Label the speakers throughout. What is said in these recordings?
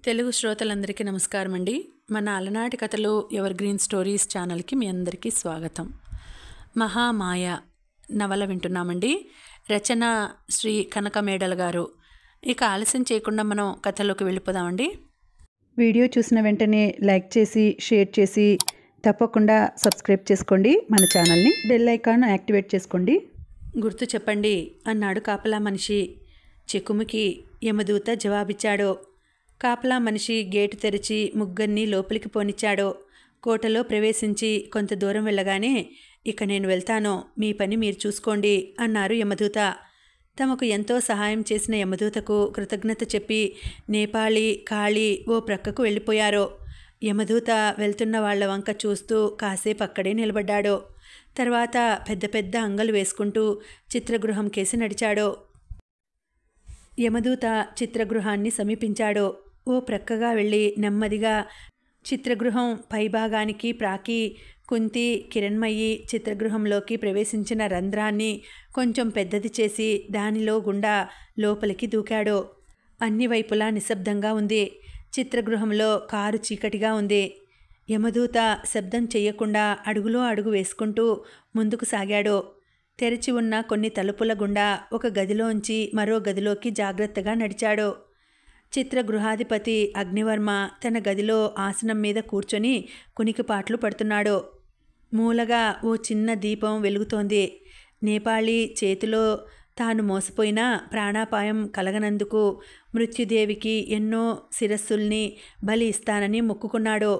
Speaker 1: తెలుగు శ్రోతలందరికీ నమస్కారం అండి. మన అలనాటి కథలు ఎవర్ గ్రీన్ స్టోరీస్ ఛానల్కి మీ అందరికీ స్వాగతం. మహామాయ నవల వింటున్నామండి. రచన శ్రీ కనక మేడల గారు. ఇక ఆలస్యం చేయకుండా మనం కథలోకి వెళ్ళిపోదామండి.
Speaker 2: వీడియో చూసిన వెంటనే లైక్ చేసి షేర్ చేసి తప్పకుండా సబ్స్క్రైబ్ చేసుకోండి. మన ఛానల్ని బెల్ ఐకాన్ యాక్టివేట్ చేసుకోండి.
Speaker 1: గుర్తు చెప్పండి అన్నాడు కాపలా మనిషి. చెక్కుముకి యమదూత జవాబిచ్చాడు. కాపలా మనిషి గేటు తెరిచి ముగ్గురిని లోపలికి పోనిచ్చాడు. కోటలో ప్రవేశించి కొంత దూరం వెళ్ళగానే, ఇక నేను వెళ్తాను, మీ పని మీరు చూసుకోండి అన్నారు యమదూత. తమకు ఎంతో సహాయం చేసిన యమదూతకు కృతజ్ఞత చెప్పి నేపాళీ కాళీ ఓ ప్రక్కకు వెళ్ళిపోయారు. యమదూత వెళ్తున్న వాళ్ల వంక చూస్తూ కాసేపు అక్కడే నిలబడ్డాడు. తర్వాత పెద్ద పెద్ద అంగలు వేసుకుంటూ చిత్రగృహం కేసి నడిచాడు. యమదూత చిత్రగృహాన్ని సమీపించాడు. ఓ ప్రక్కగా వెళ్ళి నెమ్మదిగా చిత్రగృహం పైభాగానికి ప్రాకి కుంతి కిరణ్మయి చిత్రగృహంలోకి ప్రవేశించిన రంధ్రాన్ని కొంచెం పెద్దది చేసి దానిలో గుండా లోపలికి దూకాడు. అన్ని వైపులా నిశ్శబ్దంగా ఉంది. చిత్రగృహంలో కారు చీకటిగా ఉంది. యమదూత శబ్దం చెయ్యకుండా అడుగులో అడుగు వేసుకుంటూ ముందుకు సాగాడు. తెరిచి ఉన్న కొన్ని తలుపుల గుండా ఒక గదిలోంచి మరో గదిలోకి జాగ్రత్తగా నడిచాడు. చిత్రగృహాధిపతి అగ్నివర్మ తన గదిలో ఆసనం మీద కూర్చొని కునికిపాట్లు పడుతున్నాడు. మూలగా ఓ చిన్న దీపం వెలుగుతోంది. నేపాళీ చేతిలో తాను మోసపోయినా ప్రాణాపాయం కలగనందుకు మృత్యుదేవికి ఎన్నో శిరస్సుల్ని బలి ఇస్తానని మొక్కుకున్నాడు.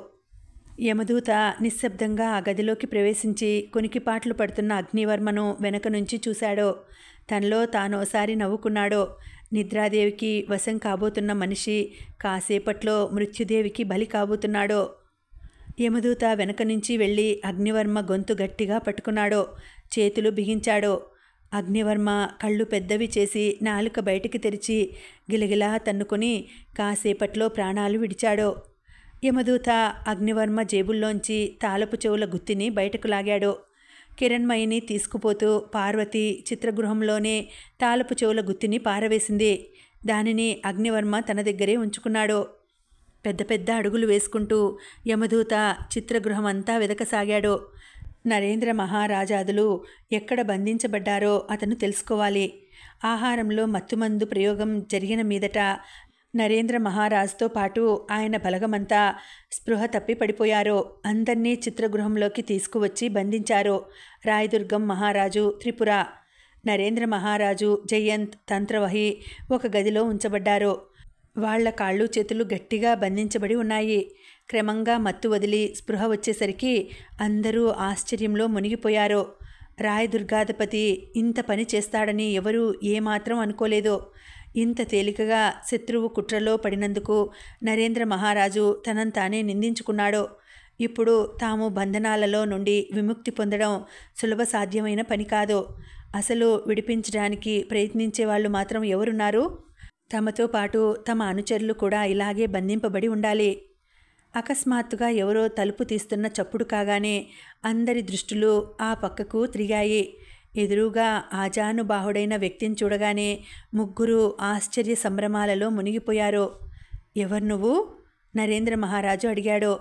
Speaker 1: యమదూత నిశ్శబ్దంగా ఆ గదిలోకి ప్రవేశించి కునికిపాట్లు పడుతున్న అగ్నివర్మను వెనక నుంచి చూశాడు. తనలో తానోసారి నవ్వుకున్నాడు. నిద్రాదేవికి వశం కాబోతున్న మనిషి కాసేపట్లో మృత్యుదేవికి బలి కాబోతున్నాడు. యమదూత వెనక నుంచి వెళ్ళి అగ్నివర్మ గొంతు గట్టిగా పట్టుకున్నాడు. చేతులు బిగించాడు. అగ్నివర్మ కళ్ళు పెద్దవి చేసి నాలుక బయటికి తెరిచి గిలగిలా తన్నుకొని కాసేపట్లో ప్రాణాలు విడిచాడు. యమదూత అగ్నివర్మ జేబుల్లోంచి తాళపు చెవుల గుత్తిని బయటకు లాగాడు. కిరణ్మయిని తీసుకుపోతూ పార్వతి చిత్రగృహంలోనే తాళపు చెవుల గుత్తిని పారవేసింది. దానిని అగ్నివర్మ తన దగ్గరే ఉంచుకున్నాడు. పెద్ద పెద్ద అడుగులు వేసుకుంటూ యమదూత చిత్రగృహం అంతా వెదకసాగాడు. నరేంద్ర మహారాజాదులు ఎక్కడ బంధించబడ్డారో అతను తెలుసుకోవాలి. ఆహారంలో మత్తుమందు ప్రయోగం జరిగిన మీదట నరేంద్ర మహారాజుతో పాటు ఆయన బలగమంతా స్పృహ తప్పి పడిపోయారు. అందర్నీ చిత్రగృహంలోకి తీసుకువచ్చి బంధించారు. రాయదుర్గం మహారాజు, త్రిపుర, నరేంద్ర మహారాజు, జయంత్, తంత్రవహి ఒక గదిలో ఉంచబడ్డారు. వాళ్ల కాళ్ళు చేతులు గట్టిగా బంధించబడి ఉన్నాయి. క్రమంగా మత్తు వదిలి స్పృహ వచ్చేసరికి అందరూ ఆశ్చర్యంలో మునిగిపోయారు. రాయదుర్గాధిపతి ఇంత పని చేస్తాడని ఎవరూ ఏమాత్రం అనుకోలేదు. ఇంత తేలికగా శత్రువు కుట్రలో పడినందుకు నరేంద్ర మహారాజు తనను తానే నిందించుకున్నాడు. ఇప్పుడు తాము బంధనాలలో నుండి విముక్తి పొందడం సులభ సాధ్యమైన పని కాదు. అసలు విడిపించడానికి ప్రయత్నించే వాళ్ళు మాత్రం ఎవరున్నారు? తమతో పాటు తమ అనుచరులు కూడా ఇలాగే బంధింపబడి ఉండాలి. అకస్మాత్తుగా ఎవరో తలుపు తీస్తున్న చప్పుడు కాగానే అందరి దృష్టిలు ఆ పక్కకు తిరిగాయి. ఎదురుగా ఆజానుబాహుడైన వ్యక్తిని చూడగానే ముగ్గురు ఆశ్చర్య సంభ్రమాలలో మునిగిపోయారు. ఎవరు నువ్వు? నరేంద్ర మహారాజు అడిగాడు.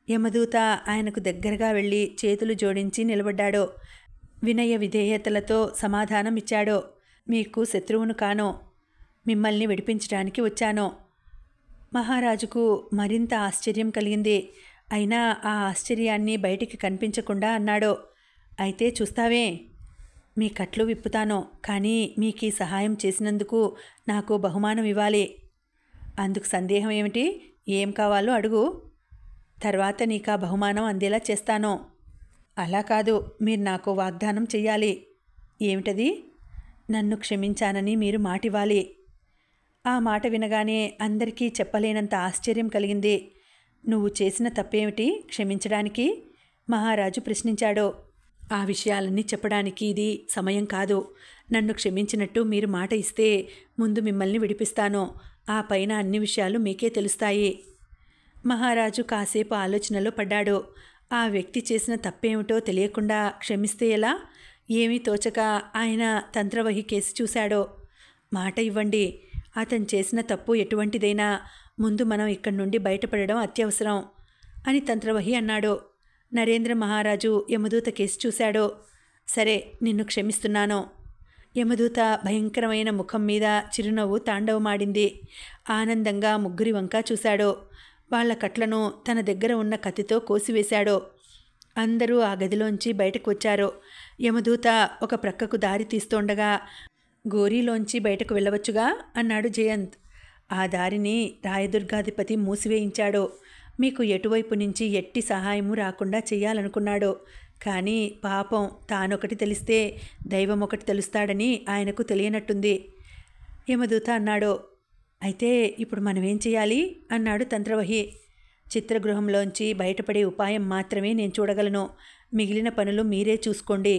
Speaker 1: యమదూత ఆయనకు దగ్గరగా వెళ్ళి చేతులు జోడించి నిలబడ్డాడు. వినయ విధేయతలతో సమాధానం ఇచ్చాడు. మీకు శత్రువును కాను, మిమ్మల్ని విడిపించడానికి వచ్చాను. మహారాజుకు మరింత ఆశ్చర్యం కలిగింది. అయినా ఆ ఆశ్చర్యాన్ని బయటికి కనిపించకుండా అన్నాడు, అయితే చూస్తావే, మీ కట్లు విప్పుతాను, కానీ మీకు ఈ సహాయం చేసినందుకు నాకు బహుమానం ఇవ్వాలి. అందుకు సందేహం ఏమిటి? ఏం కావాలో అడుగు, తర్వాత నీకు ఆ బహుమానం అందేలా చేస్తాను. అలా కాదు, మీరు నాకు వాగ్దానం చెయ్యాలి. ఏమిటది? నన్ను క్షమించానని మీరు మాటివ్వాలి. ఆ మాట వినగానే అందరికీ చెప్పలేనంత ఆశ్చర్యం కలిగింది. నువ్వు చేసిన తప్పేమిటి క్షమించడానికి? మహారాజు ప్రశ్నించాడు. ఆ విషయాలన్నీ చెప్పడానికి ఇది సమయం కాదు. నన్ను క్షమించినట్టు మీరు మాట ఇస్తే ముందు మిమ్మల్ని విడిపిస్తాను. ఆ పైన అన్ని విషయాలు మీకే తెలుస్తాయి. మహారాజు కాసేపు ఆలోచనలో పడ్డాడు. ఆ వ్యక్తి చేసిన తప్పేమిటో తెలియకుండా క్షమిస్తే ఎలా? ఏమీ తోచక ఆయన తంత్రవహి కేసి చూశాడు. మాట ఇవ్వండి, అతను చేసిన తప్పు ఎటువంటిదైనా ముందు మనం ఇక్కడి నుండి బయటపడడం అత్యవసరం అని తంత్రవహి అన్నాడు. నరేంద్ర మహారాజు యమదూత కేసి చూశాడు. సరే, నిన్ను క్షమిస్తున్నాను. యమదూత భయంకరమైన ముఖం మీద చిరునవ్వు తాండవమాడింది. ఆనందంగా ముగ్గురి వంక చూశాడు. వాళ్ల కట్లను తన దగ్గర ఉన్న కత్తితో కోసివేశాడు. అందరూ ఆ గదిలోంచి బయటకు వచ్చారు. యమదూత ఒక ప్రక్కకు దారి తీస్తుండగా, గోరీలోంచి బయటకు వెళ్ళవచ్చుగా అన్నాడు జయంత్. ఆ దారిని రాయదుర్గాధిపతి మూసివేయించాడు. మీకు ఎటువైపు నుంచి ఎట్టి సహాయము రాకుండా చెయ్యాలనుకున్నాడు. కానీ పాపం తానొకటి తెలిస్తే దైవం ఒకటి తెలుస్తాడని ఆయనకు తెలియనట్టుంది. యమదూత అన్నాడు. అయితే ఇప్పుడు మనమేం చేయాలి అన్నాడు తంత్రవహి. చిత్రగృహంలోంచి బయటపడే ఉపాయం మాత్రమే నేను చూడగలను. మిగిలిన పనులు మీరే చూసుకోండి.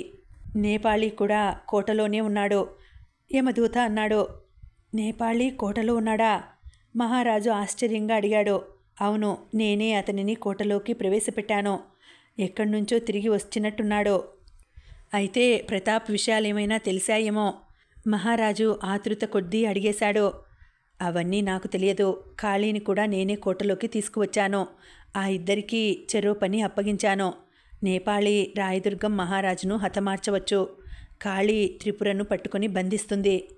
Speaker 1: నేపాళీ కూడా కోటలోనే ఉన్నాడు. యమదూత అన్నాడు. నేపాళీ కోటలో ఉన్నాడా? మహారాజు ఆశ్చర్యంగా అడిగాడు. అవును, నేనే అతనిని కోటలోకి ప్రవేశపెట్టాను. ఎక్కడి నుంచో తిరిగి వచ్చినట్టున్నాడు. అయితే ప్రతాప్ విషయాలేమైనా తెలిసాయేమో? మహారాజు ఆతృత కొద్దీ అడిగేశాడు. అవన్నీ నాకు తెలియదు. కాళీని కూడా నేనే కోటలోకి తీసుకువచ్చాను. ఆ ఇద్దరికీ చెరో పని అప్పగించాను. నేపాళీ రాయదుర్గం మహారాజును హతమార్చవచ్చు. కాళీ త్రిపురను పట్టుకుని బంధిస్తుంది.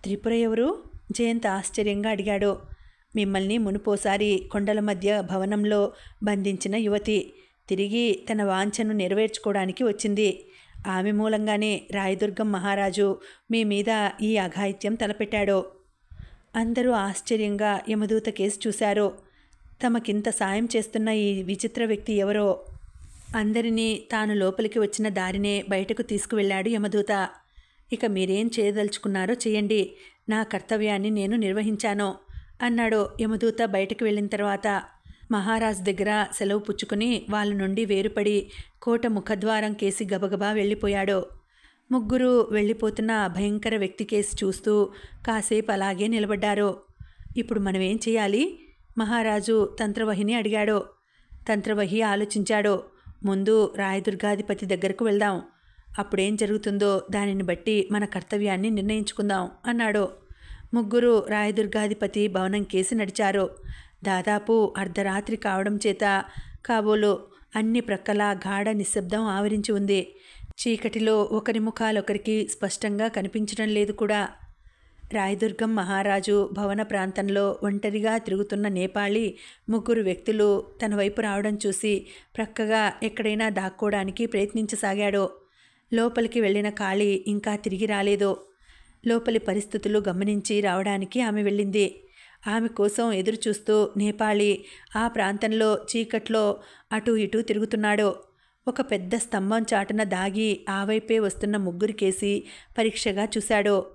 Speaker 1: త్రిపుర ఎవరు? జయంత్ ఆశ్చర్యంగా అడిగాడు. మిమ్మల్ని మునుపోసారి కొండల మధ్య భవనంలో బంధించిన యువతి తిరిగి తన వాంఛను నెరవేర్చుకోవడానికి వచ్చింది. ఆమె మూలంగానే రాయదుర్గం మహారాజు మీ మీద ఈ అఘాయిత్యం తలపెట్టాడు. అందరూ ఆశ్చర్యంగా యమదూత కేసు చూశారు. తమకింత సాయం చేస్తున్న ఈ విచిత్ర వ్యక్తి ఎవరో? అందరినీ తాను లోపలికి వచ్చిన దారినే బయటకు తీసుకువెళ్ళాడు యమదూత. ఇక మీరేం చేయదలుచుకున్నారో చేయండి. నా కర్తవ్యాన్ని నేను నిర్వహించాను అన్నాడు యమదూత బయటకు వెళ్ళిన తర్వాత. మహారాజు దగ్గర సెలవు పుచ్చుకుని వాళ్ళ నుండి వేరుపడి కోట ముఖద్వారం కేసి గబగబా వెళ్ళిపోయాడు. ముగ్గురు వెళ్ళిపోతున్న భయంకర వ్యక్తి కేసి చూస్తూ కాసేపు అలాగే నిలబడ్డారు. ఇప్పుడు మనమేం చేయాలి? మహారాజు తంత్రవహిని అడిగాడు. తంత్రవహి ఆలోచించాడు. ముందు రాయదుర్గాధిపతి దగ్గరకు వెళ్దాం. అప్పుడేం జరుగుతుందో దానిని బట్టి మన కర్తవ్యాన్ని నిర్ణయించుకుందాం అన్నాడు. ముగ్గురు రాయదుర్గాధిపతి భవనం కేసి నడిచారు. దాదాపు అర్ధరాత్రి కావడం చేత కాబోలు అన్ని ప్రక్కలా గాఢ నిశ్శబ్దం ఆవరించి ఉంది. చీకటిలో ఒకరి ముఖాలొకరికి స్పష్టంగా కనిపించడం లేదు కూడా. రాయదుర్గం మహారాజు భవన ప్రాంతంలో ఒంటరిగా తిరుగుతున్న నేపాళీ ముగ్గురు వ్యక్తులు తన వైపు రావడం చూసి ప్రక్కగా ఎక్కడైనా దాక్కోవడానికి ప్రయత్నించసాగాడు. లోపలికి వెళ్ళిన కాళీ ఇంకా తిరిగి రాలేదు. లోపలి పరిస్థితులు గమనించి రావడానికి ఆమె వెళ్ళింది. ఆమె కోసం ఎదురుచూస్తూ నేపాళీ ఆ ప్రాంతంలో చీకట్లో అటూ ఇటూ తిరుగుతున్నాడు. ఒక పెద్ద స్తంభం చాటున దాగి ఆ వైపే వస్తున్న ముగ్గురి కేసి పరీక్షగా చూశాడు.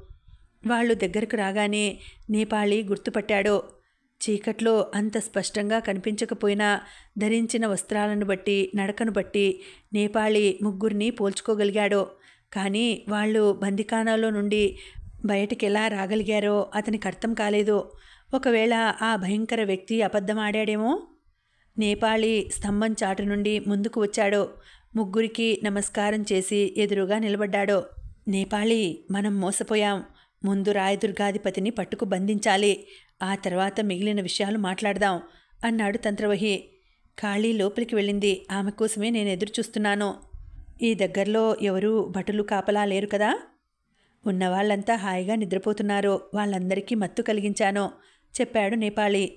Speaker 1: వాళ్ళు దగ్గరకు రాగానే నేపాళీ గుర్తుపట్టాడు. చీకట్లో అంత స్పష్టంగా కనిపించకపోయినా ధరించిన వస్త్రాలను బట్టి నడకను బట్టి నేపాళీ ముగ్గురిని పోల్చుకోగలిగాడు. కానీ వాళ్ళు బందిఖానాలో నుండి బయటికి ఎలా రాగలిగారో అతనికి అర్థం కాలేదు. ఒకవేళ ఆ భయంకర వ్యక్తి అబద్ధమాడాడేమో. నేపాళీ స్తంభం చాటు నుండి ముందుకు వచ్చాడు. ముగ్గురికి నమస్కారం చేసి ఎదురుగా నిలబడ్డాడు. నేపాళీ, మనం మోసపోయాం. ముందు రాయదుర్గాధిపతిని పట్టుకు బంధించాలి. ఆ తర్వాత మిగిలిన విషయాలు మాట్లాడదాం అన్నాడు తంత్రవహి. కాళీ లోపలికి వెళ్ళింది. ఆమె కోసమే నేను ఎదురు చూస్తున్నాను. ఈ దగ్గరలో ఎవరూ భటులు కాపలా లేరు కదా? ఉన్నవాళ్ళంతా హాయిగా నిద్రపోతున్నారు. వాళ్ళందరికీ మత్తు కలిగించాను చెప్పాడు నేపాళీ.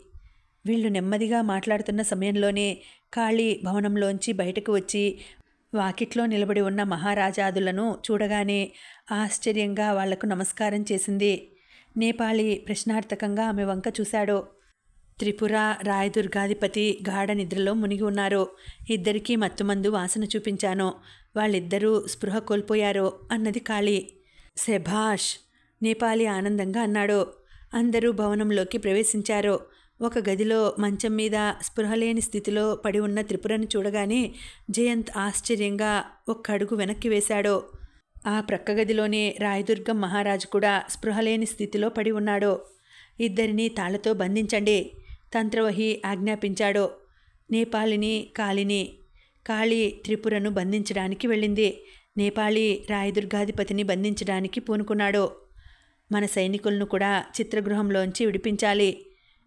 Speaker 1: వీళ్ళు నెమ్మదిగా మాట్లాడుతున్న సమయంలోనే కాళీ భవనంలోంచి బయటకు వచ్చి వాకిట్లో నిలబడి ఉన్న మహారాజాదులను చూడగానే ఆశ్చర్యంగా వాళ్లకు నమస్కారం చేసింది. నేపాళీ ప్రశ్నార్థకంగా ఆమె వంక చూశాడు. త్రిపుర రాయదుర్గాధిపతి గాఢ నిద్రలో మునిగి ఉన్నారు. ఇద్దరికీ మత్తుమందు వాసన చూపించాను. వాళ్ళిద్దరూ స్పృహ కోల్పోయారు అన్నది కాళీ. శభాష్! నేపాళీ ఆనందంగా అన్నాడు. అందరూ భవనంలోకి ప్రవేశించారు. ఒక గదిలో మంచం మీద స్పృహలేని స్థితిలో పడి ఉన్న త్రిపురను చూడగానే జయంత్ ఆశ్చర్యంగా ఒక్క అడుగు వెనక్కి వేశాడు. ఆ ప్రక్క గదిలోనే రాయదుర్గం మహారాజు కూడా స్పృహలేని స్థితిలో పడి ఉన్నాడు. ఇద్దరినీ తాళ్లతో బంధించండి తంత్రవహి ఆజ్ఞాపించాడు. నేపాళిని కాళీని. కాళీ త్రిపురను బంధించడానికి వెళ్ళింది. నేపాళీ రాయదుర్గాధిపతిని బంధించడానికి పూనుకున్నాడు. మన సైనికులను కూడా చిత్రగృహంలోంచి విడిపించాలి.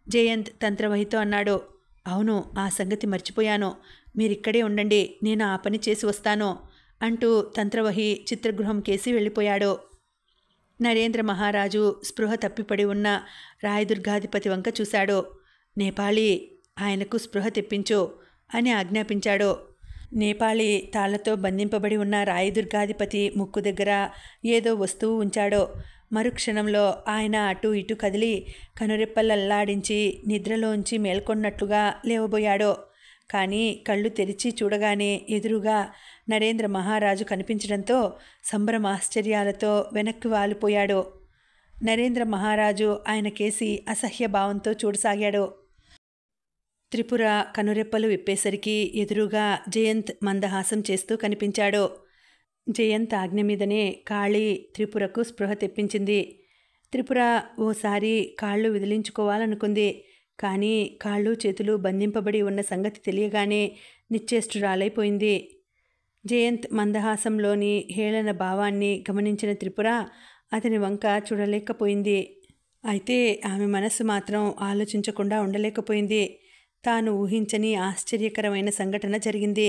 Speaker 1: జయంత్ తంత్రవహితో అన్నాడు. అవును, ఆ సంగతి మర్చిపోయాను. మీరిక్కడే ఉండండి, నేను ఆ పని చేసి వస్తాను అంటూ తంత్రవహి చిత్రగృహం కేసి వెళ్ళిపోయాడు. నరేంద్ర మహారాజు స్పృహ తప్పిపడి ఉన్న రాయదుర్గాధిపతి వంక చూశాడు. నేపాళీ, ఆయనకు స్పృహ తెప్పించు అని ఆజ్ఞాపించాడు. నేపాళీ తాళ్లతో బంధింపబడి ఉన్న రాయదుర్గాధిపతి ముక్కు దగ్గర ఏదో వస్తువు ఉంచాడో. మరుక్షణంలో ఆయన అటు ఇటు కదిలి కనురెప్పలల్లాడించి నిద్రలోంచి మేల్కొన్నట్లుగా లేవబోయాడో. కానీ కళ్ళు తెరిచి చూడగానే ఎదురుగా నరేంద్ర మహారాజు కనిపించడంతో సంభ్రమాశ్చర్యాలతో వెనక్కి వాలిపోయాడు. నరేంద్ర మహారాజు ఆయన కేసి అసహ్యభావంతో చూడసాగాడు. త్రిపుర కనురెప్పలు విప్పేసరికి ఎదురుగా జయంత్ మందహాసం చేస్తూ కనిపించాడు. జయంత్ ఆజ్ఞ మీదనే కాళీ త్రిపురకు స్పృహ తెప్పించింది. త్రిపుర ఓసారి కాళ్ళు విదిలించుకోవాలనుకుంది. కానీ కాళ్ళు చేతులు బంధింపబడి ఉన్న సంగతి తెలియగానే నిశ్చేష్టురాలైపోయింది. జయంత్ మందహాసంలోని హేళన భావాన్ని గమనించిన త్రిపుర అతని వంక చూడలేకపోయింది. అయితే ఆమె మనస్సు మాత్రం ఆలోచించకుండా ఉండలేకపోయింది. తాను ఊహించని ఆశ్చర్యకరమైన సంఘటన జరిగింది.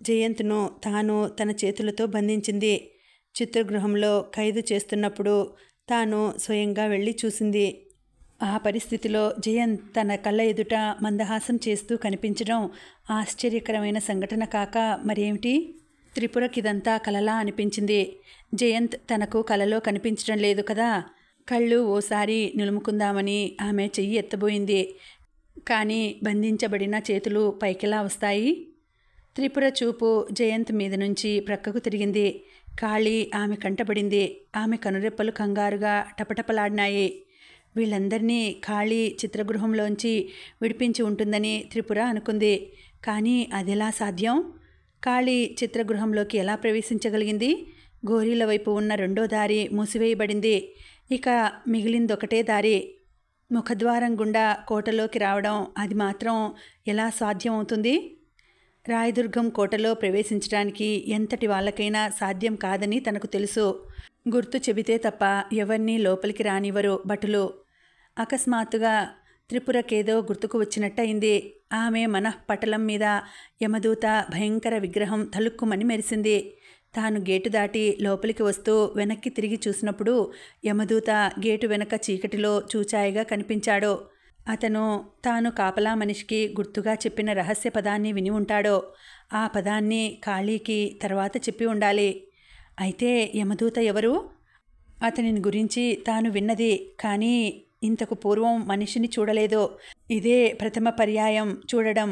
Speaker 1: జయంత్ను తాను తన చేతులతో బంధించింది. చిత్రగృహంలో ఖైదు చేస్తున్నప్పుడు తాను స్వయంగా వెళ్ళి చూసింది. ఆ పరిస్థితిలో జయంత్ తన కళ్ళ ఎదుట మందహాసం చేస్తూ కనిపించడం ఆశ్చర్యకరమైన సంఘటన కాక మరేమిటి? త్రిపురకిదంతా కలలా అనిపించింది. జయంత్ తనకు కలలో కనిపించడం లేదు కదా. కళ్ళు ఓసారి నిలుముకుందామని ఆమె చెయ్యి ఎత్తబోయింది. కానీ బంధించబడిన చేతులు పైకెలా వస్తాయి? త్రిపుర చూపు జయంత్ మీద నుంచి ప్రక్కకు తిరిగింది. కాళీ ఆమె కంటపడింది. ఆమె కనురెప్పలు కంగారుగా టపటపలాడినాయి. వీళ్ళందరినీ కాళీ చిత్రగృహంలోంచి విడిపించి ఉంటుందని త్రిపుర అనుకుంది. కానీ అదెలా సాధ్యం? కాళీ చిత్రగృహంలోకి ఎలా ప్రవేశించగలిగింది? గోరీల వైపు ఉన్న రెండో దారి మూసివేయబడింది. ఇక మిగిలిందొకటే దారి. ముఖద్వారం గుండా కోటలోకి రావడం, అది మాత్రం ఎలా సాధ్యమవుతుంది? రాయదుర్గం కోటలో ప్రవేశించడానికి ఎంతటి వాళ్ళకైనా సాధ్యం కాదని తనకు తెలుసు. గుర్తు చెబితే తప్ప ఎవరినీ లోపలికి రానివ్వరు భటులు. అకస్మాత్తుగా త్రిపురకేదో గుర్తుకు వచ్చినట్టయింది. ఆమె మనఃపటలం మీద యమదూత భయంకర విగ్రహం తలుక్కుమని మెరిసింది. తాను గేటు దాటి లోపలికి వస్తూ వెనక్కి తిరిగి చూసినప్పుడు యమదూత గేటు వెనక చీకటిలో చూచాయిగా కనిపించాడు. అతను తాను కాపలా మనిషికి గుర్తుగా చెప్పిన రహస్య పదాన్ని విని ఉంటాడో. ఆ పదాన్ని కాళీకి తర్వాత చెప్పి ఉండాలి. అయితే యమదూత ఎవరు? అతనిని గురించి తాను విన్నది, కానీ ఇంతకు పూర్వం మనిషిని చూడలేదు. ఇదే ప్రథమ పర్యాయం చూడడం.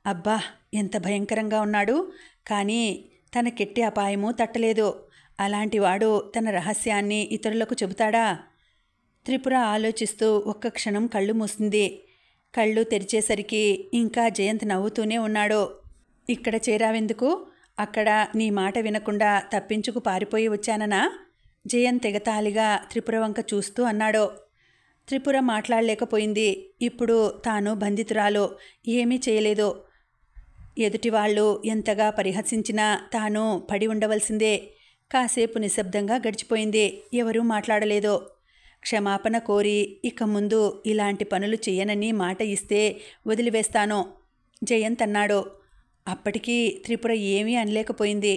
Speaker 1: అబ్బా, ఎంత భయంకరంగా ఉన్నాడు! కానీ తనకెట్టి అపాయము తట్టలేదు. అలాంటివాడు తన రహస్యాన్ని ఇతరులకు చెబుతాడా? త్రిపుర ఆలోచిస్తూ ఒక్క క్షణం కళ్ళు మూసింది. కళ్ళు తెరిచేసరికి ఇంకా జయంత్ నవ్వుతూనే ఉన్నాడు. ఇక్కడ చేరావెందుకు? అక్కడ నీ మాట వినకుండా తప్పించుకు పారిపోయి వచ్చాననా? జయంత్ ఎగతాళిగా త్రిపుర వంక చూస్తూ అన్నాడు. త్రిపుర మాట్లాడలేకపోయింది. ఇప్పుడు తాను బంధితురాలు, ఏమీ చేయలేదు. ఎదుటివాళ్లు ఎంతగా పరిహసించినా తాను పడి ఉండవలసిందే. కాసేపు నిశ్శబ్దంగా గడిచిపోయింది. ఎవరూ మాట్లాడలేదు. క్షమాపణ కోరి ఇక ముందు ఇలాంటి పనులు చెయ్యనని మాట ఇస్తే వదిలివేస్తాను, జయంత్ అన్నాడు. అప్పటికీ త్రిపుర ఏమీ అనలేకపోయింది.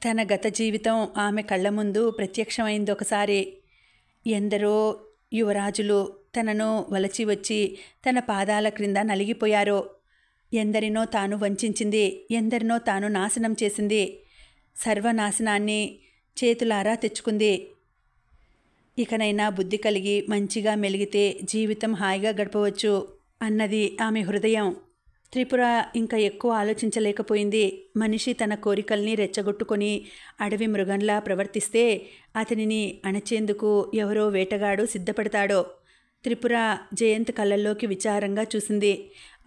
Speaker 1: తన గత జీవితం ఆమె కళ్ళ ముందు ప్రత్యక్షమైందొకసారి. ఎందరో యువరాజులు తనను వలచి వచ్చి తన పాదాల క్రింద నలిగిపోయారు. ఎందరినో తాను వంచింది, ఎందరినో తాను నాశనం చేసింది. సర్వనాశనాన్ని చేతులారా తెచ్చుకుంది. ఇకనైనా బుద్ధి కలిగి మంచిగా మెలిగితే జీవితం హాయిగా గడపవచ్చు అన్నది ఆమె హృదయం. త్రిపుర ఇంకా ఎక్కువ ఆలోచించలేకపోయింది. మనిషి తన కోరికల్ని రెచ్చగొట్టుకొని అడవి మృగంలా ప్రవర్తిస్తే అతనిని అణచేందుకు ఎవరో వేటగాడు సిద్ధపడతాడో. త్రిపుర జయంత్ కళ్ళల్లోకి విచారంగా చూసింది.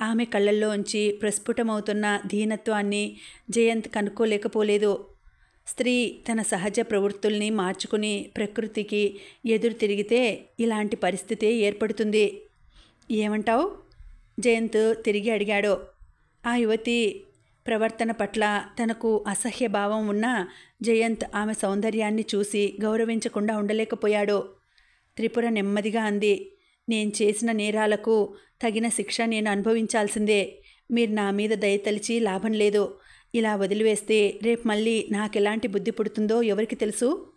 Speaker 1: ఆమె కళ్ళల్లోంచి ప్రస్ఫుటమవుతున్న దీనత్వాన్ని జయంత్ కనుక్కోలేకపోలేదు. స్త్రీ తన సహజ ప్రవృత్తుల్ని మార్చుకుని ప్రకృతికి ఎదురు తిరిగితే ఇలాంటి పరిస్థితే ఏర్పడుతుంది. ఏమంటావు? జయంత్ తిరిగి అడిగాడు. ఆ యువతి ప్రవర్తన పట్ల తనకు అసహ్యభావం ఉన్నా జయంత్ ఆమె సౌందర్యాన్ని చూసి గౌరవించకుండా ఉండలేకపోయాడు. త్రిపుర నెమ్మదిగా అంది. నేను చేసిన నేరాలకు తగిన శిక్ష నేను అనుభవించాల్సిందే. మీరు నా మీద దయతలిచి లాభం లేదు. ఇలా వదిలివేస్తే రేపు మళ్ళీ నాకెలాంటి బుద్ధి పుడుతుందో ఎవరికి తెలుసు?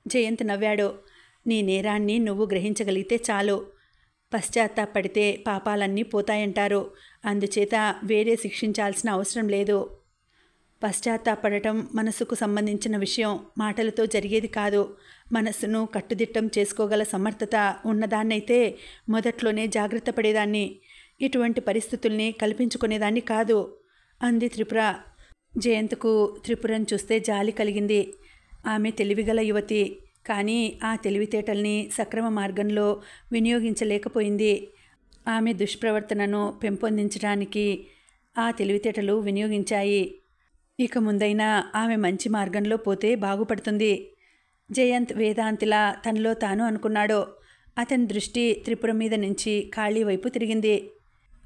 Speaker 1: జయంత్ నవ్వాడు. నీ నేరాన్ని నువ్వు గ్రహించగలిగితే చాలు. పశ్చాత్తాపడితే పాపాలన్నీ పోతాయంటారు. అందుచేత వేరే శిక్షించాల్సిన అవసరం లేదు. పశ్చాత్తాపడటం మనసుకు సంబంధించిన విషయం, మాటలతో జరిగేది కాదు. మనస్సును కట్టుదిట్టం చేసుకోగల సమర్థత ఉన్నదాన్నైతే మొదట్లోనే జాగ్రత్త పడేదాన్ని. ఇటువంటి పరిస్థితుల్ని కల్పించుకునేదాన్ని కాదు అంది త్రిపుర. జయంత్కు త్రిపురను చూస్తే జాలి కలిగింది. ఆమె తెలివిగల యువతి. కానీ ఆ తెలివితేటల్ని సక్రమ మార్గంలో వినియోగించలేకపోయింది. ఆమె దుష్ప్రవర్తనను పెంపొందించడానికి ఆ తెలివితేటలు వినియోగించాయి. ఇక ముందైనా ఆమె మంచి మార్గంలో పోతే బాగుపడుతుంది. జయంత్ వేదాంతిలా తనలో తాను అనుకున్నాడు. అతని దృష్టి త్రిపుర మీద నుంచి కాళీ వైపు తిరిగింది.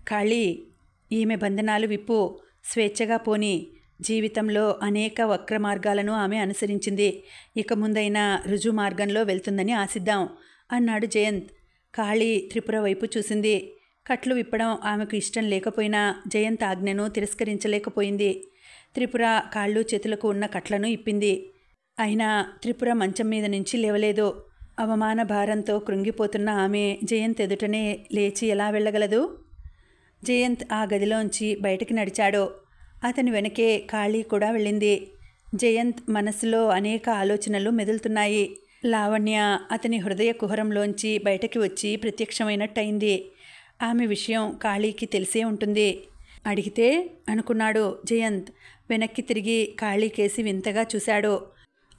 Speaker 1: కాళీ, ఈమె బంధనాలు విప్పు, స్వేచ్ఛగా పోని. జీవితంలో అనేక వక్ర మార్గాలను ఆమె అనుసరించింది. ఇక ముందైనా రుజు మార్గంలో వెళ్తుందని ఆశిద్దాం అన్నాడు జయంత్. కాళీ త్రిపుర వైపు చూసింది. కట్లు విప్పడం ఆమెకు ఇష్టం లేకపోయినా జయంత్ ఆజ్ఞను తిరస్కరించలేకపోయింది. త్రిపుర కాళ్ళు చేతులకు ఉన్న కట్లను ఇప్పింది. అయినా త్రిపుర మంచం మీద నుంచి లేవలేదు. అవమాన భారంతో కృంగిపోతున్న ఆమె జయంత్ ఎదుటనే లేచి ఎలా వెళ్ళగలదు? జయంత్ ఆ గదిలోంచి బయటికి నడిచాడు. అతని వెనకే కాళీ కూడా వెళ్ళింది. జయంత్ మనసులో అనేక ఆలోచనలు మెదులుతున్నాయి. లావణ్య అతని హృదయ కుహరంలోంచి బయటకి వచ్చి ప్రత్యక్షమైనట్టయింది. ఆమె విషయం కాళీకి తెలిసే ఉంటుంది. అడిగితే అనుకున్నాడు జయంత్. వెనక్కి తిరిగి కాళీ కేసి వింతగా చూశాడు.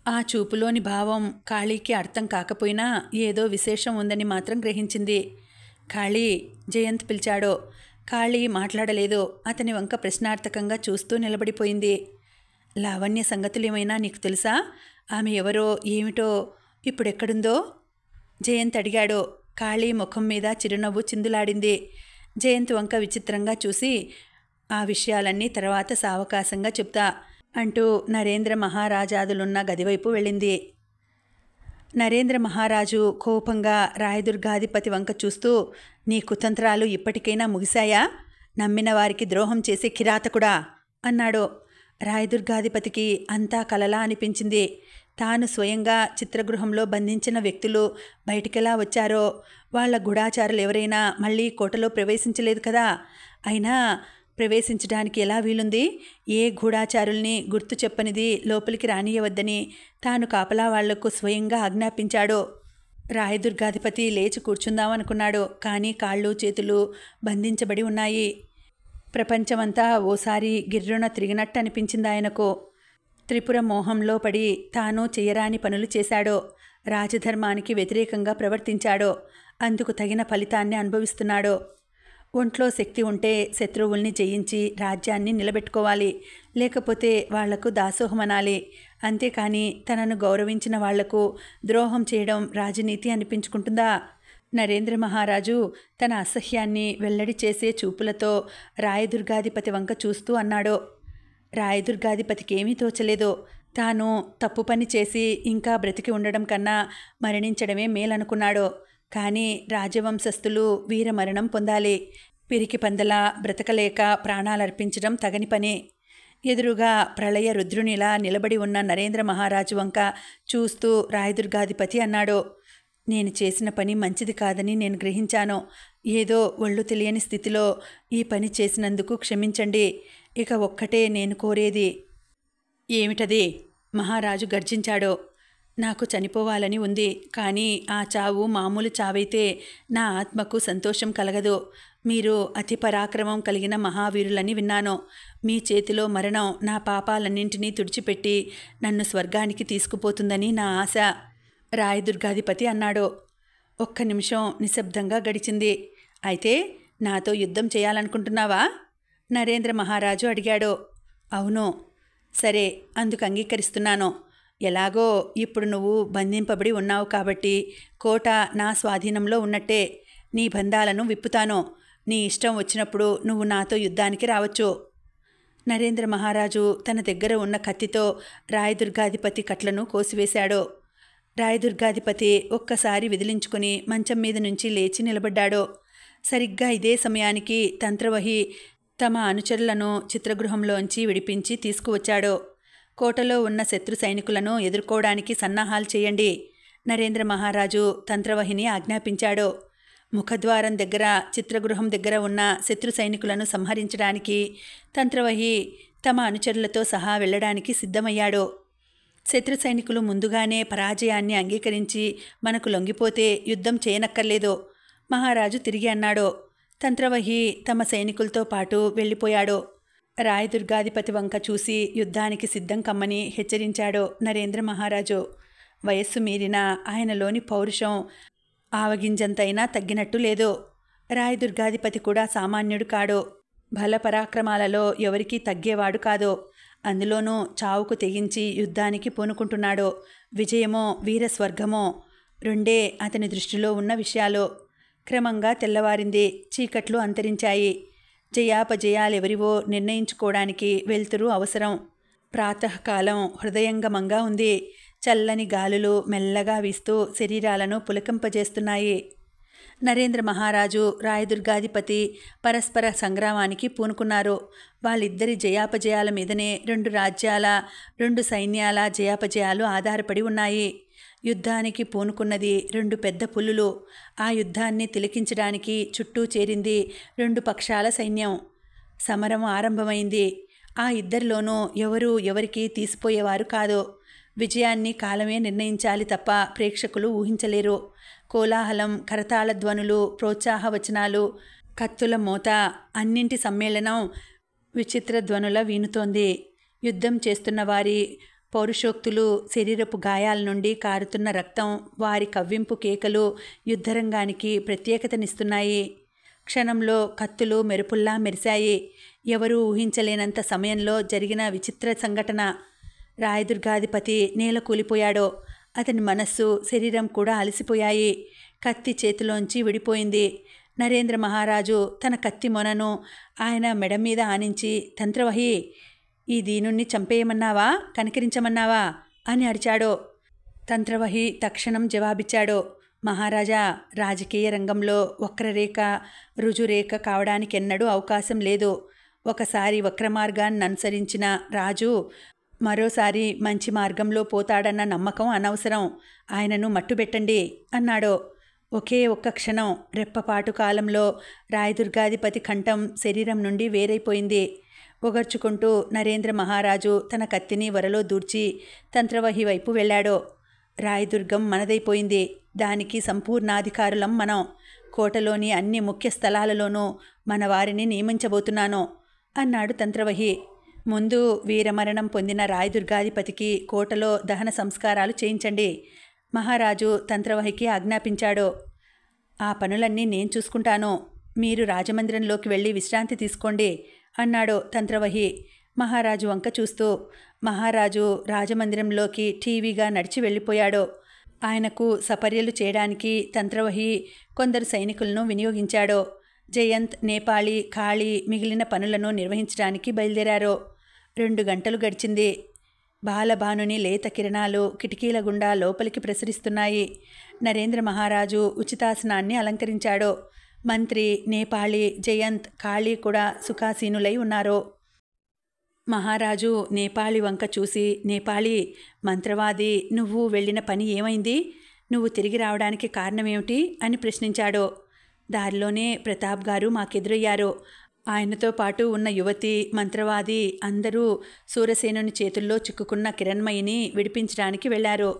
Speaker 1: ఆ చూపులోని భావం కాళీకి అర్థం కాకపోయినా ఏదో విశేషం ఉందని మాత్రం గ్రహించింది. కాళీ, జయంత్ పిలిచాడు. కాళీ మాట్లాడలేదు. అతని వంక ప్రశ్నార్థకంగా చూస్తూ నిలబడిపోయింది. లావణ్య సంగతులేమైనా నీకు తెలుసా? ఆమె ఎవరో ఏమిటో ఇప్పుడెక్కడుందో? జయంత్ అడిగాడు. కాళీ ముఖం మీద చిరునవ్వు చిందులాడింది. జయంత్ వంక విచిత్రంగా చూసి, ఆ విషయాలన్నీ తర్వాత సావకాశంగా చెప్తా అంటూ నరేంద్ర మహారాజాదులున్న గదివైపు వెళ్ళింది. నరేంద్ర మహారాజు కోపంగా రాయదుర్గాధిపతి వంక చూస్తూ, నీ కుతంత్రాలు ఇప్పటికైనా ముగిశాయా? నమ్మిన వారికి ద్రోహం చేసే కిరాతకుడా అన్నాడు. రాయదుర్గాధిపతికి అంతా కలలా అనిపించింది. తాను స్వయంగా చిత్రగృహంలో బంధించిన వ్యక్తులు బయటికెలా వచ్చారో, వాళ్ళ గూఢాచారులు ఎవరైనా మళ్ళీ కోటలో ప్రవేశించలేదు కదా. అయినా ప్రవేశించడానికి ఎలా వీలుంది? ఏ గూఢాచారుల్ని గుర్తు చెప్పనిది లోపలికి రానియవద్దని తాను కాపలా వాళ్లకు స్వయంగా ఆజ్ఞాపించాడు. రాయదుర్గాధిపతి లేచి కూర్చుందామనుకున్నాడు. కానీ కాళ్ళు చేతులు బంధించబడి ఉన్నాయి. ప్రపంచమంతా ఓసారి గిర్రున తిరిగినట్టు అనిపించింది ఆయనకు. త్రిపుర మోహంలో పడి తాను చేయరాని పనులు చేశాడు. రాజధర్మానికి వ్యతిరేకంగా ప్రవర్తించాడు. అందుకు తగిన ఫలితాన్ని అనుభవిస్తున్నాడు. ఒంట్లో శక్తి ఉంటే శత్రువుల్ని జయించి రాజ్యాన్ని నిలబెట్టుకోవాలి. లేకపోతే వాళ్లకు దాసోహమనాలి. అంతేకాని తనను గౌరవించిన వాళ్లకు ద్రోహం చేయడం రాజనీతి అనిపించుకుంటుందా? నరేంద్ర మహారాజు తన అసహ్యాన్ని వెల్లడి చేసే చూపులతో రాయదుర్గాధిపతి వంక చూస్తూ అన్నాడు. రాయదుర్గాధిపతికి ఏమీ తోచలేదు. తాను తప్పు పని చేసి ఇంకా బ్రతికి ఉండడం కన్నా మరణించడమే మేలనుకున్నాడు. కానీ రాజవంశస్థులు వీరమరణం పొందాలి. పిరికి పందలా బ్రతకలేక ప్రాణాలర్పించడం తగని పని. ఎదురుగా ప్రళయ రుద్రునిలా నిలబడి ఉన్న నరేంద్ర మహారాజు వంక చూస్తూ రాయదుర్గాధిపతి అన్నాడు. నేను చేసిన పని మంచిది కాదని నేను గ్రహించాను. ఏదో ఒళ్ళు తెలియని స్థితిలో ఈ పని చేసినందుకు క్షమించండి. ఇక ఒక్కటే నేను కోరేది. ఏమిటది? మహారాజు గర్జించాడు. నాకు చనిపోవాలని ఉంది. కానీ ఆ చావు మామూలు చావైతే నా ఆత్మకు సంతోషం కలగదు. మీరు అతి పరాక్రమం కలిగిన మహావీరులని విన్నాను. మీ చేతిలో మరణం నా పాపాలన్నింటినీ తుడిచిపెట్టి నన్ను స్వర్గానికి తీసుకుపోతుందని నా ఆశ రాయదుర్గాధిపతి అన్నాడు. ఒక్క నిమిషం నిశ్శబ్దంగా గడిచింది. అయితే నాతో యుద్ధం చేయాలనుకుంటున్నావా? నరేంద్ర మహారాజు అడిగాడు. అవును. సరే, అందుకు అంగీకరిస్తున్నాను. ఎలాగో ఇప్పుడు నువ్వు బంధింపబడి ఉన్నావు కాబట్టి కోట నా స్వాధీనంలో ఉన్నట్టే. నీ బంధాలను విప్పుతాను. నీ ఇష్టం వచ్చినప్పుడు నువ్వు నాతో యుద్ధానికి రావచ్చు. నరేంద్ర మహారాజు తన దగ్గర ఉన్న కత్తితో రాయదుర్గాధిపతి కట్లను కోసివేశాడు. రాయదుర్గాధిపతి ఒక్కసారి విదిలించుకుని మంచం మీద నుంచి లేచి నిలబడ్డాడు. సరిగ్గా ఇదే సమయానికి తంత్రవహి తమ అనుచరులను చిత్రగృహంలోంచి విడిపించి తీసుకువచ్చాడు. కోటలో ఉన్న శత్రు సైనికులను ఎదుర్కోవడానికి సన్నాహాలు చేయండి, నరేంద్ర మహారాజు తంత్రవహిని ఆజ్ఞాపించాడు. ముఖద్వారం దగ్గర చిత్రగృహం దగ్గర ఉన్న శత్రు సైనికులను సంహరించడానికి తంత్రవహి తమ అనుచరులతో సహా వెళ్ళడానికి సిద్ధమయ్యాడు. శత్రు సైనికులు ముందుగానే పరాజయాన్ని అంగీకరించి మనకు లొంగిపోతే యుద్ధం చేయనక్కర్లేదు, మహారాజు తిరిగి అన్నాడు. తంత్రవహి తమ సైనికులతో పాటు వెళ్ళిపోయాడు. రాయదుర్గాధిపతి వంక చూసి యుద్ధానికి సిద్ధం కమ్మని హెచ్చరించాడు నరేంద్ర మహారాజు. వయస్సు మీరిన ఆయనలోని పౌరుషం ఆవగింజంతైనా తగ్గినట్టు లేదు. రాయదుర్గాధిపతి కూడా సామాన్యుడు కాడు. బలపరాక్రమాలలో ఎవరికీ తగ్గేవాడు కాదు. అందులోనూ చావుకు తెగించి యుద్ధానికి పూనుకుంటున్నాడు. విజయమో వీరస్వర్గమో రెండే అతని దృష్టిలో ఉన్న విషయాలు. క్రమంగా తెల్లవారింది. చీకట్లు అంతరించాయి. జయాపజయాలెవరివో నిర్ణయించుకోవడానికి వెలుతురు అవసరం. ప్రాతకాలం హృదయంగమంగా ఉంది. చల్లని గాలులు మెల్లగా వీస్తూ శరీరాలను పులకింపజేస్తున్నాయి. నరేంద్ర మహారాజు రాయదుర్గాధిపతి పరస్పర సంగ్రామానికి పూనుకున్నారు. వాళ్ళిద్దరి జయాపజయాల మీదనే 2 రాజ్యాల 2 సైన్యాల జయాపజయాలు ఆధారపడి ఉన్నాయి. యుద్ధానికి పూనుకున్నది 2 పెద్ద పులులు. ఆ యుద్ధాన్ని తిలకించడానికి చుట్టూ చేరింది 2 పక్షాల సైన్యం. సమరం ఆరంభమైంది. ఆ ఇద్దరిలోనూ ఎవరూ ఎవరికి తీసిపోయేవారు కాదు. విజయాన్ని కాలమే నిర్ణయించాలి తప్ప ప్రేక్షకులు ఊహించలేరు. కోలాహలం, కరతాళ ధ్వనులు, ప్రోత్సాహవచనాలు, కత్తుల మోత అన్నింటి సమ్మేళనం విచిత్ర ధ్వనుల వీనుతోంది. యుద్ధం చేస్తున్న వారి పౌరుషోక్తులు, శరీరపు గాయాల నుండి కారుతున్న రక్తం, వారి కవ్వింపు కేకలు యుద్ధరంగానికి ప్రత్యేకతనిస్తున్నాయి. క్షణంలో కత్తులు మెరుపుల్లా మెరిశాయి. ఎవరూ ఊహించలేనంత సమయంలో జరిగిన విచిత్ర సంఘటన. రాయదుర్గాధిపతి నేల కూలిపోయాడు. అతని మనస్సు, శరీరం కూడా అలసిపోయాయి. కత్తి చేతిలోంచి విడిపోయింది. నరేంద్ర మహారాజు తన కత్తి మొనను ఆయన మెడ మీద ఆనించి, తంత్రవహి, ఈ దీనుణ్ణి చంపేయమన్నావా, కనికరించమన్నావా అని అరిచాడు. తంత్రవహి తక్షణం జవాబిచ్చాడు. మహారాజా, రాజకీయ రంగంలో వక్రరేఖ రుజురేఖ కావడానికెన్నడూ అవకాశం లేదు. ఒకసారి వక్రమార్గాన్ని అనుసరించిన రాజు మరోసారి మంచి మార్గంలో పోతాడన్న నమ్మకం అనవసరం. ఆయనను మట్టుబెట్టండి అన్నాడు. ఒకే ఒక్క క్షణం, రెప్పపాటు కాలంలో రాయదుర్గాధిపతి కంఠం శరీరం నుండి వేరైపోయింది. ఒగర్చుకుంటూ నరేంద్ర మహారాజు తన కత్తిని వరలో దూర్చి తంత్రవహి వైపు వెళ్ళాడు. రాయదుర్గం మనదైపోయింది. దానికి సంపూర్ణాధికారులం మనం. కోటలోని అన్ని ముఖ్య స్థలాలలోనూ మన వారిని నియమించబోతున్నాను అన్నాడు తంత్రవహి. ముందు వీరమరణం పొందిన రాయదుర్గాధిపతికి కోటలో దహన సంస్కారాలు చేయించండి, మహారాజు తంత్రవహికి ఆజ్ఞాపించాడు. ఆ పనులన్నీ నేను చూసుకుంటాను. మీరు రాజమందిరంలోకి వెళ్ళి విశ్రాంతి తీసుకోండి అన్నాడు తంత్రవహి మహారాజు వంక చూస్తూ. మహారాజు రాజమందిరంలోకి టీవీగా నడిచి వెళ్ళిపోయాడు. ఆయనకు సపర్యలు చేయడానికి తంత్రవహి కొందరు సైనికులను వినియోగించాడు. జయంత్, నేపాళీ, కాళీ మిగిలిన పనులను నిర్వహించడానికి బయలుదేరారు. 2 గంటలు గడిచింది. బాలభానుని లేత కిరణాలు కిటికీల గుండా లోపలికి ప్రసరిస్తున్నాయి. నరేంద్ర మహారాజు ఉచితాసనాన్ని అలంకరించాడు. మంత్రి, నేపాళీ, జయంత్, కాళీ కూడా సుఖాసీనులై ఉన్నారు. మహారాజు నేపాళీ వంక చూసి, నేపాళీ, మంత్రవాది నువ్వు వెళ్ళిన పని ఏమైంది? నువ్వు తిరిగి రావడానికి కారణమేమిటి అని ప్రశ్నించాడు. దారిలోనే ప్రతాప్ గారు మాకెదురయ్యారు. ఆయనతో పాటు ఉన్న యువతి, మంత్రవాది అందరూ సూరసేనుని చేతుల్లో చిక్కుకున్న కిరణ్మయిని విడిపించడానికి వెళ్లారు.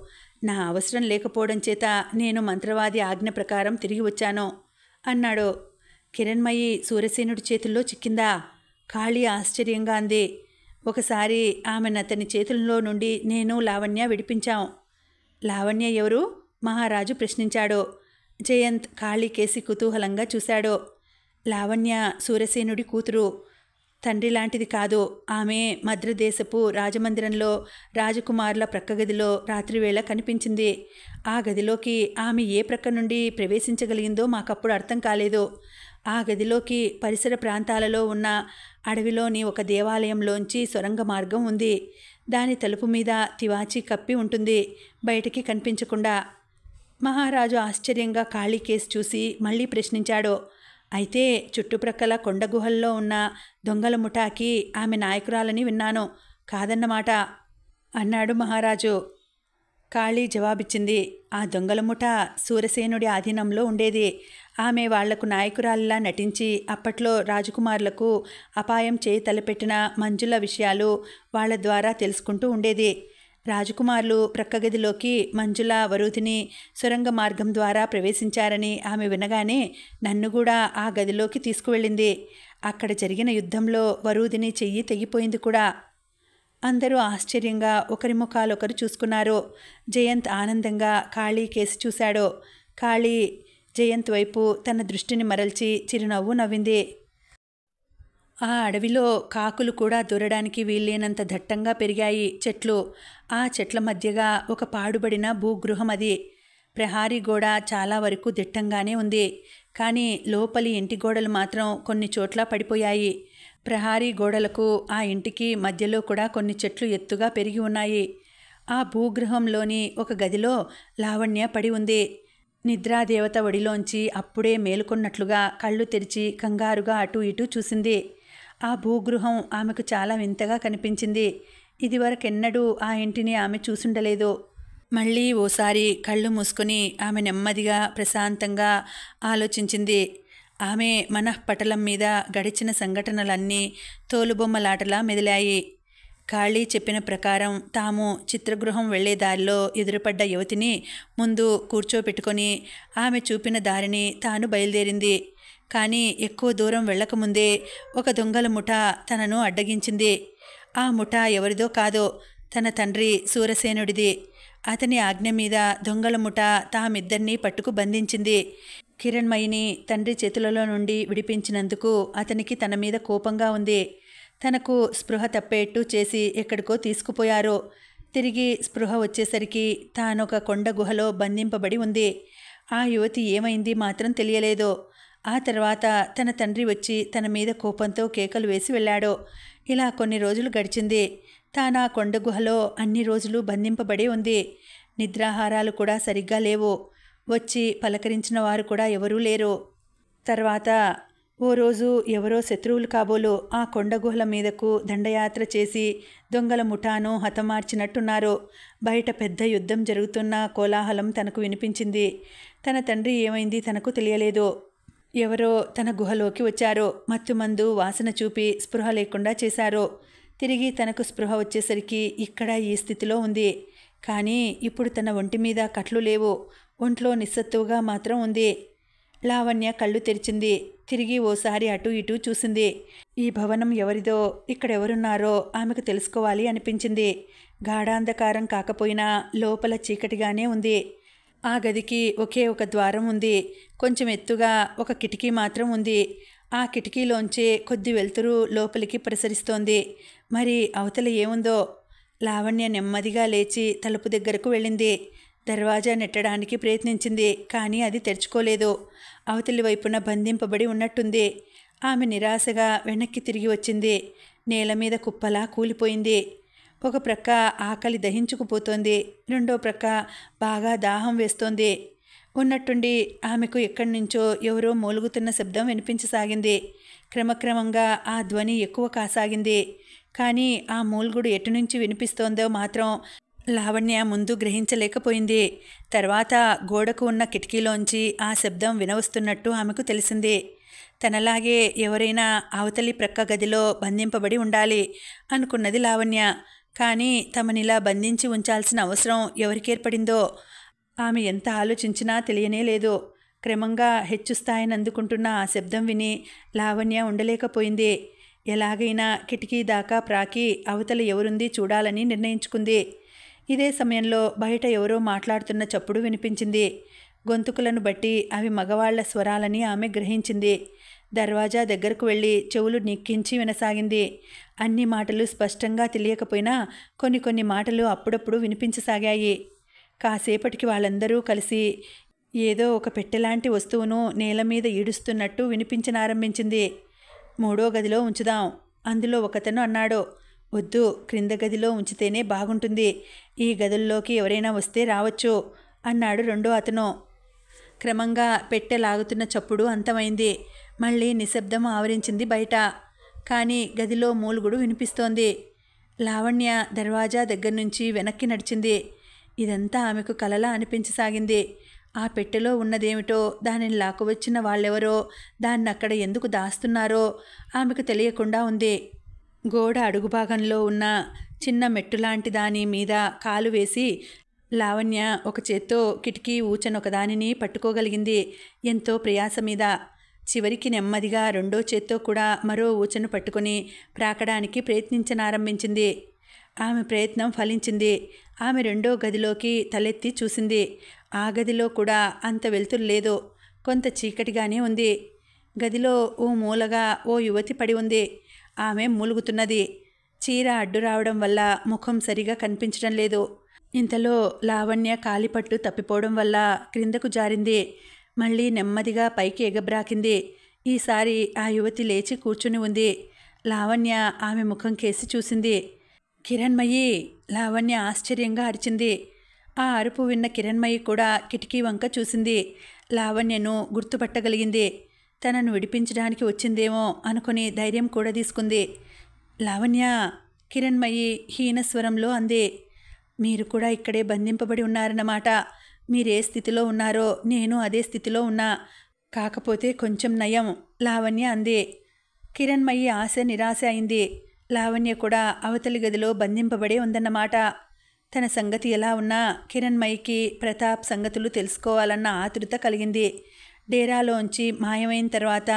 Speaker 1: నా అవసరం లేకపోవడం చేత నేను మంత్రవాది ఆజ్ఞ ప్రకారం తిరిగి వచ్చాను అన్నాడు. కిరణ్మయి సూరసేనుడి చేతుల్లో చిక్కిందా? కాళీ ఆశ్చర్యంగా అంది. ఒకసారి ఆమెను అతని చేతుల్లో నుండి నేను, లావణ్య విడిపించాం. లావణ్య ఎవరు? మహారాజు ప్రశ్నించాడు. జయంత్ కాళీ కేసి కుతూహలంగా చూశాడు. లావణ్య సూరసేనుడి కూతురు. తండ్రి లాంటిది కాదు. ఆమె మద్రదేశపు రాజమందిరంలో రాజకుమారుల ప్రక్కగదిలో రాత్రివేళ కనిపించింది. ఆ గదిలోకి ఆమె ఏ ప్రక్క నుండి ప్రవేశించగలిగిందో మాకప్పుడు అర్థం కాలేదు. ఆ గదిలోకి పరిసర ప్రాంతాలలో ఉన్న అడవిలోని ఒక దేవాలయంలోంచి సొరంగ మార్గం ఉంది. దాని తలుపు మీద తివాచీ కప్పి ఉంటుంది, బయటికి కనిపించకుండా. మహారాజు ఆశ్చర్యంగా ఖాళీ కేసు చూసి మళ్ళీ ప్రశ్నించాడు. అయితే చుట్టుప్రక్కల కొండ గుహల్లో ఉన్న దొంగల ముఠాకి ఆమె నాయకురాలని విన్నాను, కాదన్నమాట అన్నాడు మహారాజు. కాళీ జవాబిచ్చింది. ఆ దొంగల ముఠ సూరసేనుడి ఆధీనంలో ఉండేది. ఆమె వాళ్లకు నాయకురాలిలా నటించి అప్పట్లో రాజకుమారులకు అపాయం చేయి తలపెట్టిన మంజుల విషయాలు వాళ్ల ద్వారా తెలుసుకుంటూ ఉండేది. రాజకుమారులు ప్రక్కగదిలోకి మంజుల వరూధిని సొరంగ మార్గం ద్వారా ప్రవేశించారని ఆమె వినగానే నన్ను కూడా ఆ గదిలోకి తీసుకువెళ్ళింది. అక్కడ జరిగిన యుద్ధంలో వరూధిని చెయ్యి తెగిపోయింది కూడా. అందరూ ఆశ్చర్యంగా ఒకరి ముఖాలొకరు చూసుకున్నారు. జయంత్ ఆనందంగా కాళీ కేసి చూశాడు. కాళీ జయంత్ వైపు తన దృష్టిని మరల్చి చిరునవ్వు నవ్వింది. ఆ అడవిలో కాకులు కూడా దూరడానికి వీల్లేనంత దట్టంగా పెరిగాయి చెట్లు. ఆ చెట్ల మధ్యగా ఒక పాడుబడిన భూగృహం అది. ప్రహారీ గోడ చాలా వరకు దిట్టంగానే ఉంది, కానీ లోపలి ఇంటి గోడలు మాత్రం కొన్ని చోట్ల పడిపోయాయి. ప్రహారీ గోడలకు ఆ ఇంటికి మధ్యలో కూడా కొన్ని చెట్లు ఎత్తుగా పెరిగి ఉన్నాయి. ఆ భూగృహంలోని ఒక గదిలో లావణ్య పడి ఉంది. నిద్రాదేవత ఒడిలోంచి అప్పుడే మేలుకొన్నట్లుగా కళ్ళు తెరిచి కంగారుగా అటూ ఇటూ చూసింది. ఆ భూగృహం ఆమెకు చాలా వింతగా కనిపించింది. ఇదివరకెన్నడూ ఆ ఇంటిని ఆమె చూసుండలేదు. మళ్ళీ ఓసారి కళ్ళు మూసుకొని ఆమె నెమ్మదిగా ప్రశాంతంగా ఆలోచించింది. ఆమె మనఃపటలం మీద గడిచిన సంఘటనలన్నీ తోలుబొమ్మలాటలా మెదిలాయి. కాళీ చెప్పిన ప్రకారం తాము చిత్రగృహం వెళ్లే దారిలో ఎదురుపడ్డ యువతిని ముందు కూర్చోపెట్టుకొని ఆమె చూపిన దారిని తాను బయలుదేరింది. కానీ ఎక్కువ దూరం వెళ్లకముందే ఒక దొంగల ముఠ తనను అడ్డగించింది. ఆ ముఠ ఎవరిదో కాదో, తన తండ్రి సూరసేనుడిది. అతని ఆజ్ఞ మీద దొంగల ముఠ తామిద్దరినీ పట్టుకు బంధించింది. కిరణ్మయిని తండ్రి చేతులలో నుండి విడిపించినందుకు అతనికి తన మీద కోపంగా ఉంది. తనకు స్పృహ తప్పేట్టు చేసి ఎక్కడికో తీసుకుపోయారు. తిరిగి స్పృహ వచ్చేసరికి తానొక కొండ గుహలో బంధింపబడి ఉంది. ఆ యువతి ఏమైంది మాత్రం తెలియలేదు. ఆ తర్వాత తన తండ్రి వచ్చి తన మీద కోపంతో కేకలు వేసి వెళ్ళాడు. ఇలా కొన్ని రోజులు గడిచింది. తాను ఆ కొండ గుహలో అన్ని రోజులు బంధింపబడి ఉంది. నిద్రాహారాలు కూడా సరిగ్గా లేవు. వచ్చి పలకరించిన వారు కూడా ఎవరూ లేరు. తర్వాత ఓ రోజు ఎవరో శత్రువులు కాబోలు ఆ కొండ గుహల మీదకు దండయాత్ర చేసి దొంగల ముఠాను హతమార్చినట్టున్నారు. బయట పెద్ద యుద్ధం జరుగుతున్న కోలాహలం తనకు వినిపించింది. తన తండ్రి ఏమైంది తనకు తెలియలేదు. ఎవరో తన గుహలోకి వచ్చారు. మత్తుమందు వాసన చూపి స్పృహ లేకుండా చేశారు. తిరిగి తనకు స్పృహ వచ్చేసరికి ఇక్కడ ఈ స్థితిలో ఉంది. కానీ ఇప్పుడు తన ఒంటి మీద కట్లు లేవు. ఒంట్లో నిస్సత్తువుగా మాత్రం ఉంది. లావణ్య కళ్ళు తెరిచింది. తిరిగి ఓసారి అటూ ఇటూ చూసింది. ఈ భవనం ఎవరిదో, ఇక్కడెవరున్నారో ఆమెకు తెలుసుకోవాలి అనిపించింది. గాఢాంధకారం కాకపోయినా లోపల చీకటిగానే ఉంది. ఆ గదికి ఒకే ఒక ద్వారం ఉంది. కొంచెం ఎత్తుగా ఒక కిటికీ మాత్రం ఉంది. ఆ కిటికీలోంచే కొద్ది వెలుతురు లోపలికి ప్రసరిస్తోంది. మరి అవతల ఏముందో? లావణ్య నెమ్మదిగా లేచి తలుపు దగ్గరకు వెళ్ళింది. దర్వాజా నెట్టడానికి ప్రయత్నించింది, కానీ అది తెరుచుకోలేదు. అవతలి వైపున బంధింపబడి ఉన్నట్టుంది. ఆమె నిరాశగా వెనక్కి తిరిగి వచ్చింది. నేల మీద కుప్పలా కూలిపోయింది. ఒక ప్రక్క ఆకలి దహించుకుపోతోంది. రెండో ప్రక్క బాగా దాహం వేస్తోంది. ఉన్నట్టుండి ఆమెకు ఎక్కడి నుంచో ఎవరో మూలుగుతున్న శబ్దం వినిపించసాగింది. క్రమక్రమంగా ఆ ధ్వని ఎక్కువ కాసాగింది. కానీ ఆ మూలుగుడు ఎటునుంచి వినిపిస్తోందో మాత్రం లావణ్య ముందు గ్రహించలేకపోయింది. తర్వాత గోడకు ఉన్న కిటికీలోంచి ఆ శబ్దం వినవస్తున్నట్టు ఆమెకు తెలిసింది. తనలాగే ఎవరైనా అవతలి ప్రక్క గదిలో బంధింపబడి ఉండాలి అనుకున్నది లావణ్య. కానీ తమనిలా బంధించి ఉంచాల్సిన అవసరం ఎవరికేర్పడిందో ఆమె ఎంత ఆలోచించినా తెలియనే లేదు. క్రమంగా హెచ్చు స్థాయిని అందుకుంటున్న ఆ శబ్దం విని లావణ్య ఉండలేకపోయింది. ఎలాగైనా కిటికీ దాకా ప్రాకి అవతల ఎవరుంది చూడాలని నిర్ణయించుకుంది. ఇదే సమయంలో బయట ఎవరో మాట్లాడుతున్న చప్పుడు వినిపించింది. గొంతుకులను బట్టి అవి మగవాళ్ల స్వరాలని ఆమె గ్రహించింది. దర్వాజా దగ్గరకు వెళ్ళి చెవులు నిక్కించి వినసాగింది. అన్ని మాటలు స్పష్టంగా తెలియకపోయినా కొన్ని మాటలు అప్పుడప్పుడు వినిపించసాగాయి. కాసేపటికి వాళ్ళందరూ కలిసి ఏదో ఒక పెట్టెలాంటి వస్తువును నేల మీద ఈడుస్తున్నట్టు వినిపించనారంభించింది. 3వ గదిలో ఉంచుదాం, అందులో ఒకతను అన్నాడు. వద్దు, క్రింద గదిలో ఉంచితేనే బాగుంటుంది. ఈ గదుల్లోకి ఎవరైనా వస్తే రావచ్చు అన్నాడు రెండో అతను. క్రమంగా పెట్టె లాగుతున్న చప్పుడు అంతమైంది. మళ్ళీ నిశ్శబ్దం ఆవరించింది బయట. కానీ గదిలో మూలుగుడు వినిపిస్తోంది. లావణ్య దర్వాజా దగ్గర నుంచి వెనక్కి నడిచింది. ఇదంతా ఆమెకు కలలా అనిపించసాగింది. ఆ పెట్టెలో ఉన్నదేమిటో, దానిని లాక్కువచ్చిన వాళ్ళెవరో, దాన్నక్కడ ఎందుకు దాస్తున్నారో ఆమెకు తెలియకుండా ఉంది. గోడ అడుగుభాగంలో ఉన్న చిన్న మెట్టులాంటి దాని మీద కాలు వేసి లావణ్య ఒక చేత్తో కిటికీ ఊచనొకదానిని పట్టుకోగలిగింది, ఎంతో ప్రయాస మీద. చివరికి నెమ్మదిగా రెండో చేత్తో కూడా మరో ఊచను పట్టుకుని ప్రాకడానికి ప్రయత్నించనారంభించింది. ఆమె ప్రయత్నం ఫలించింది. ఆమె రెండో గదిలోకి తలెత్తి చూసింది. ఆ గదిలో కూడా అంత వెలుతురు లేదు, కొంత చీకటిగానే ఉంది. గదిలో ఓ మూలగా ఓ యువతి పడి ఉంది. ఆమె మూలుగుతున్నది. చీర అడ్డు రావడం వల్ల ముఖం సరిగా కనిపించడం లేదు. ఇంతలో లావణ్య కాలిపట్టు తప్పిపోవడం వల్ల క్రిందకు జారింది. మళ్ళీ నెమ్మదిగా పైకి ఎగబ్రాకింది. ఈసారి ఆ యువతి లేచి కూర్చుని ఉంది. లావణ్య ఆమె ముఖం కేసి చూసింది. కిరణ్మయి! లావణ్య ఆశ్చర్యంగా అరిచింది. ఆ అరుపు విన్న కిరణ్మయి కూడా కిటికీ వంక చూసింది. లావణ్యను గుర్తుపట్టగలిగింది. తనను విడిపించడానికి వచ్చిందేమో అనుకుని ధైర్యం కూడా తీసుకుంది. లావణ్య! కిరణ్మయి హీనస్వరంలో అంది. మీరు కూడా ఇక్కడే బంధింపబడి ఉన్నారన్నమాట. మీరే స్థితిలో ఉన్నారో నేను అదే స్థితిలో ఉన్నా, కాకపోతే కొంచెం నయం, లావణ్య అంది. కిరణ్మయి ఆశ నిరాశ అయింది. లావణ్య కూడా అవతలి గదిలో బంధింపబడే ఉందన్నమాట. తన సంగతి ఎలా ఉన్నా కిరణ్మయికి ప్రతాప్ సంగతులు తెలుసుకోవాలన్న ఆతృత కలిగింది. డేరాలోంచి మాయమైన తర్వాత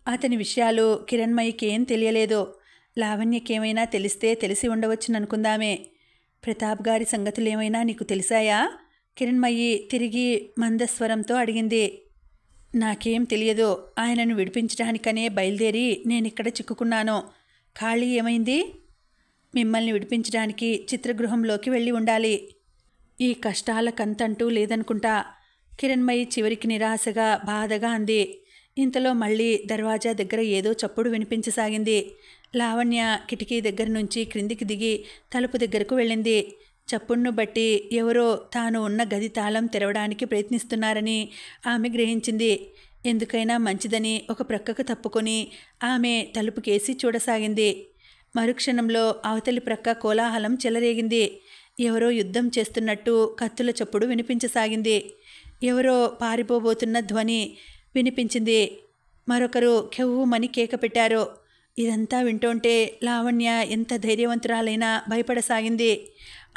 Speaker 1: అతని విషయాలు కిరణ్మయికి ఏం తెలియలేదు. లావణ్యకేమైనా తెలిస్తే తెలిసి ఉండవచ్చుననుకుందామే. ప్రతాప్ గారి సంగతులు ఏమైనా నీకు తెలిసాయా? కిరణ్మయి తిరిగి మందస్వరంతో అడిగింది. నాకేం తెలియదు. ఆయనను విడిపించడానికనే బయలుదేరి నేనిక్కడ చిక్కుకున్నాను. ఖాళీ ఏమైంది? మిమ్మల్ని విడిపించడానికి చిత్రగృహంలోకి వెళ్ళి ఉండాలి. ఈ కష్టాలకంతంటూ లేదనుకుంటా. కిరణ్మయి చివరికి నిరాశగా బాధగా అంది. ఇంతలో మళ్ళీ దర్వాజా దగ్గర ఏదో చప్పుడు వినిపించసాగింది. లావణ్య కిటికీ దగ్గర నుంచి క్రిందికి దిగి తలుపు దగ్గరకు వెళ్ళింది. చప్పుడును బట్టి ఎవరో తాను ఉన్న గది తాళం తెరవడానికి ప్రయత్నిస్తున్నారని ఆమె గ్రహించింది. ఎందుకైనా మంచిదని ఒక ప్రక్కకు తప్పుకొని ఆమె తలుపు కేసి చూడసాగింది. మరుక్షణంలో అవతలి ప్రక్క కోలాహలం చెలరేగింది. ఎవరో యుద్ధం చేస్తున్నట్టు కత్తుల చప్పుడు వినిపించసాగింది. ఎవరో పారిపోబోతున్న ధ్వని వినిపించింది. మరొకరు కెవ్వుమని కేక పెట్టారు. ఇదంతా వింటుంటే లావణ్య ఎంత ధైర్యవంతురాలైనా భయపడసాగింది.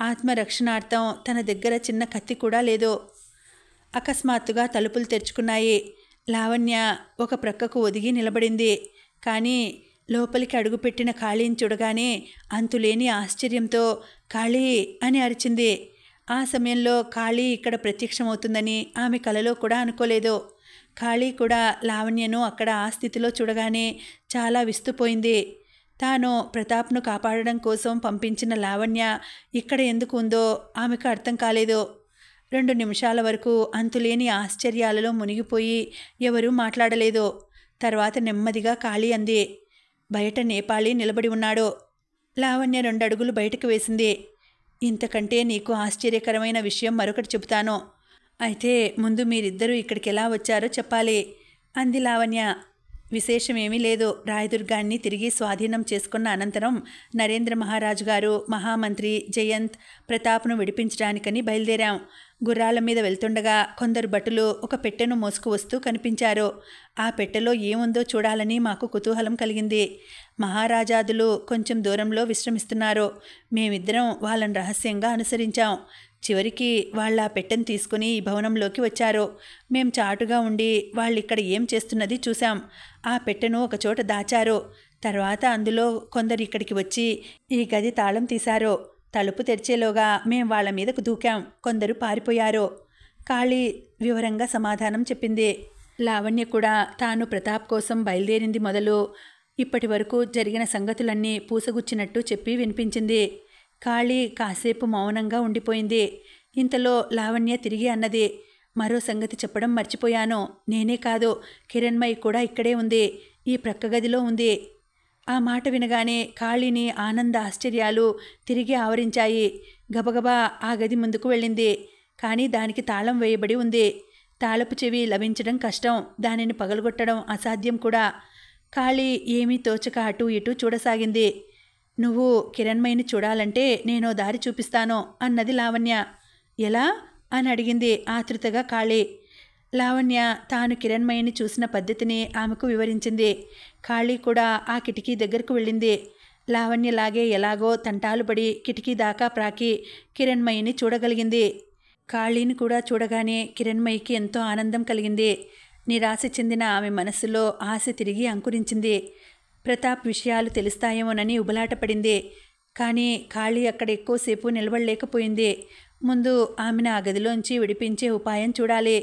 Speaker 1: ఆత్మరక్షణార్థం తన దగ్గర చిన్న కత్తి కూడా లేదు. అకస్మాత్తుగా తలుపులు తెరుచుకున్నాయి. లావణ్య ఒక ప్రక్కకు ఒదిగి నిలబడింది. కానీ లోపలికి అడుగుపెట్టిన ఖాళీని చూడగానే అంతులేని ఆశ్చర్యంతో ఖాళీ అని అరిచింది. ఆ సమయంలో ఖాళీ ఇక్కడ ప్రత్యక్షమవుతుందని ఆమె కలలో కూడా అనుకోలేదు. ఖాళీ కూడా లావణ్యను అక్కడ ఆ స్థితిలో చూడగానే చాలా విస్తుపోయింది. తాను ప్రతాప్ను కాపాడడం కోసం పంపించిన లావణ్య ఇక్కడ ఎందుకు ఉందో ఆమెకు అర్థం కాలేదు. 2 నిమిషాల వరకు అంతులేని ఆశ్చర్యాలలో మునిగిపోయి ఎవరూ మాట్లాడలేదు. తర్వాత నెమ్మదిగా ఖాళీ అంది. బయట నేపాళీ నిలబడి ఉన్నాడు. లావణ్య 2 అడుగులు బయటకు వేసింది. ఇంతకంటే నీకు ఆశ్చర్యకరమైన విషయం మరొకటి చెబుతాను. అయితే ముందు మీరిద్దరూ ఇక్కడికి ఎలా వచ్చారో చెప్పాలి అంది లావణ్య. విశేషమేమీ లేదు. రాయదుర్గాన్ని తిరిగి స్వాధీనం చేసుకున్న అనంతరం నరేంద్ర మహారాజు గారు, మహామంత్రి జయంత్ ప్రతాప్ను విడిపించడానికని బయలుదేరాం. గుర్రాల మీద వెళ్తుండగా కొందరు భటులు ఒక పెట్టెను మోసుకు వస్తూ కనిపించారు. ఆ పెట్టెలో ఏముందో చూడాలని మాకు కుతూహలం కలిగింది. మహారాజాదులు కొంచెం దూరంలో విశ్రమిస్తున్నారు. మేమిద్దరం వాళ్ళని రహస్యంగా అనుసరించాం. చివరికి వాళ్ళ పెట్టెను తీసుకుని ఈ భవనంలోకి వచ్చారు. మేం చాటుగా ఉండి వాళ్ళిక్కడ ఏం చేస్తున్నది చూశాం. ఆ పెట్టెను ఒకచోట దాచారు. తర్వాత అందులో కొందరు ఇక్కడికి వచ్చి ఈ గది తాళం తీశారు. తలుపు తెరిచేలోగా మేం వాళ్ళ మీదకు దూకాం. కొందరు పారిపోయారు. ఖాళీ వివరంగా సమాధానం చెప్పింది. లావణ్య కూడా తాను ప్రతాప్ కోసం బయలుదేరింది మొదలు ఇప్పటి వరకు జరిగిన సంగతులన్నీ పూసగుచ్చినట్టు చెప్పి వినిపించింది. ఖాళీ కాసేపు మౌనంగా ఉండిపోయింది. ఇంతలో లావణ్య తిరిగి అన్నది, మరో సంగతి చెప్పడం మర్చిపోయాను. నేనే కాదు, కిరణ్మయి కూడా ఇక్కడే ఉంది, ఈ ప్రక్క గదిలో ఉంది. ఆ మాట వినగానే కాళీని ఆనంద ఆశ్చర్యాలు తిరిగి ఆవరించాయి. గబగబా ఆ గది ముందుకు వెళ్ళింది. కానీ దానికి తాళం వేయబడి ఉంది. తాళపు చెవి లభించడం కష్టం, దానిని పగలగొట్టడం అసాధ్యం కూడా. కాళీ ఏమీ తోచక అటూ ఇటూ చూడసాగింది. నువ్వు కిరణ్మయిని చూడాలంటే నేనో దారి చూపిస్తాను అన్నది లావణ్య. ఎలా అని అడిగింది ఆతృతగా కాళీ. లావణ్య తాను కిరణ్మయిని చూసిన పద్ధతిని ఆమెకు వివరించింది. కాళీ కూడా ఆ కిటికీ దగ్గరకు వెళ్ళింది. లావణ్యలాగే ఎలాగో తంటాలు పడి కిటికీ దాకా ప్రాకి కిరణ్మయిని చూడగలిగింది. కాళీని కూడా చూడగానే కిరణ్మయికి ఎంతో ఆనందం కలిగింది. నిరాశ చెందిన ఆమె మనస్సులో ఆశ తిరిగి అంకురించింది. ప్రతాప్ విషయాలు తెలుస్తాయేమోనని ఉబలాటపడింది. కానీ కాళీ అక్కడ ఎక్కువసేపు నిలబడలేకపోయింది. ముందు ఆమెను ఆ గదిలోంచి విడిపించే ఉపాయం చూడాలి.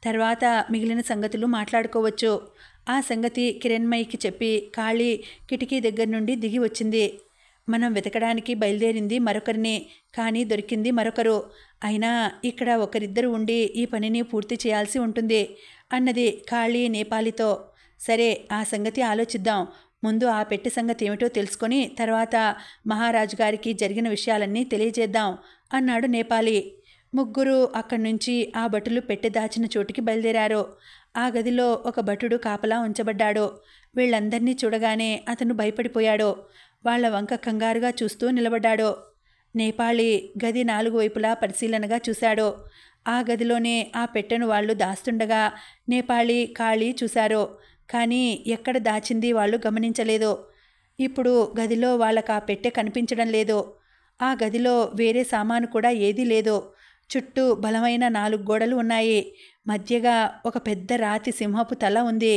Speaker 1: తర్వాత మిగిలిన సంగతులు మాట్లాడుకోవచ్చు. ఆ సంగతి కిరణ్మయికి చెప్పి కాళీ కిటికీ దగ్గర నుండి దిగి వచ్చింది. మనం వెతకడానికి బయలుదేరింది మరొకరిని, కానీ దొరికింది మరొకరు. అయినా ఇక్కడ ఒకరిద్దరు ఉండి ఈ పనిని పూర్తి చేయాల్సి ఉంటుంది అన్నది కాళీ నేపాలితో. సరే, ఆ సంగతి ఆలోచిద్దాం. ముందు ఆ పెట్టె సంగతి ఏమిటో తెలుసుకొని తర్వాత మహారాజు గారికి జరిగిన విషయాలన్నీ తెలియజేద్దాం అన్నాడు నేపాలి. ముగ్గురు అక్కడి నుంచి ఆ భటులు పెట్టె దాచిన చోటుకి బయలుదేరారు. ఆ గదిలో ఒక భటుడు కాపలా ఉంచబడ్డాడు. వీళ్ళందరినీ చూడగానే అతను భయపడిపోయాడు. వాళ్ల వంక కంగారుగా చూస్తూ నిలబడ్డాడు. నేపాళీ గది 4 వైపులా పరిశీలనగా చూశాడు. ఆ గదిలోనే ఆ పెట్టెను వాళ్ళు దాస్తుండగా నేపాళీ కాళీ చూశారు. కానీ ఎక్కడ దాచింది వాళ్ళు గమనించలేదు. ఇప్పుడు గదిలో వాళ్ళకు ఆ పెట్టె కనిపించడం లేదు. ఆ గదిలో వేరే సామాను కూడా ఏదీ లేదు. చుట్టూ బలమైన 4 గోడలు ఉన్నాయి. మధ్యగా ఒక పెద్ద రాతి సింహపు తల ఉంది.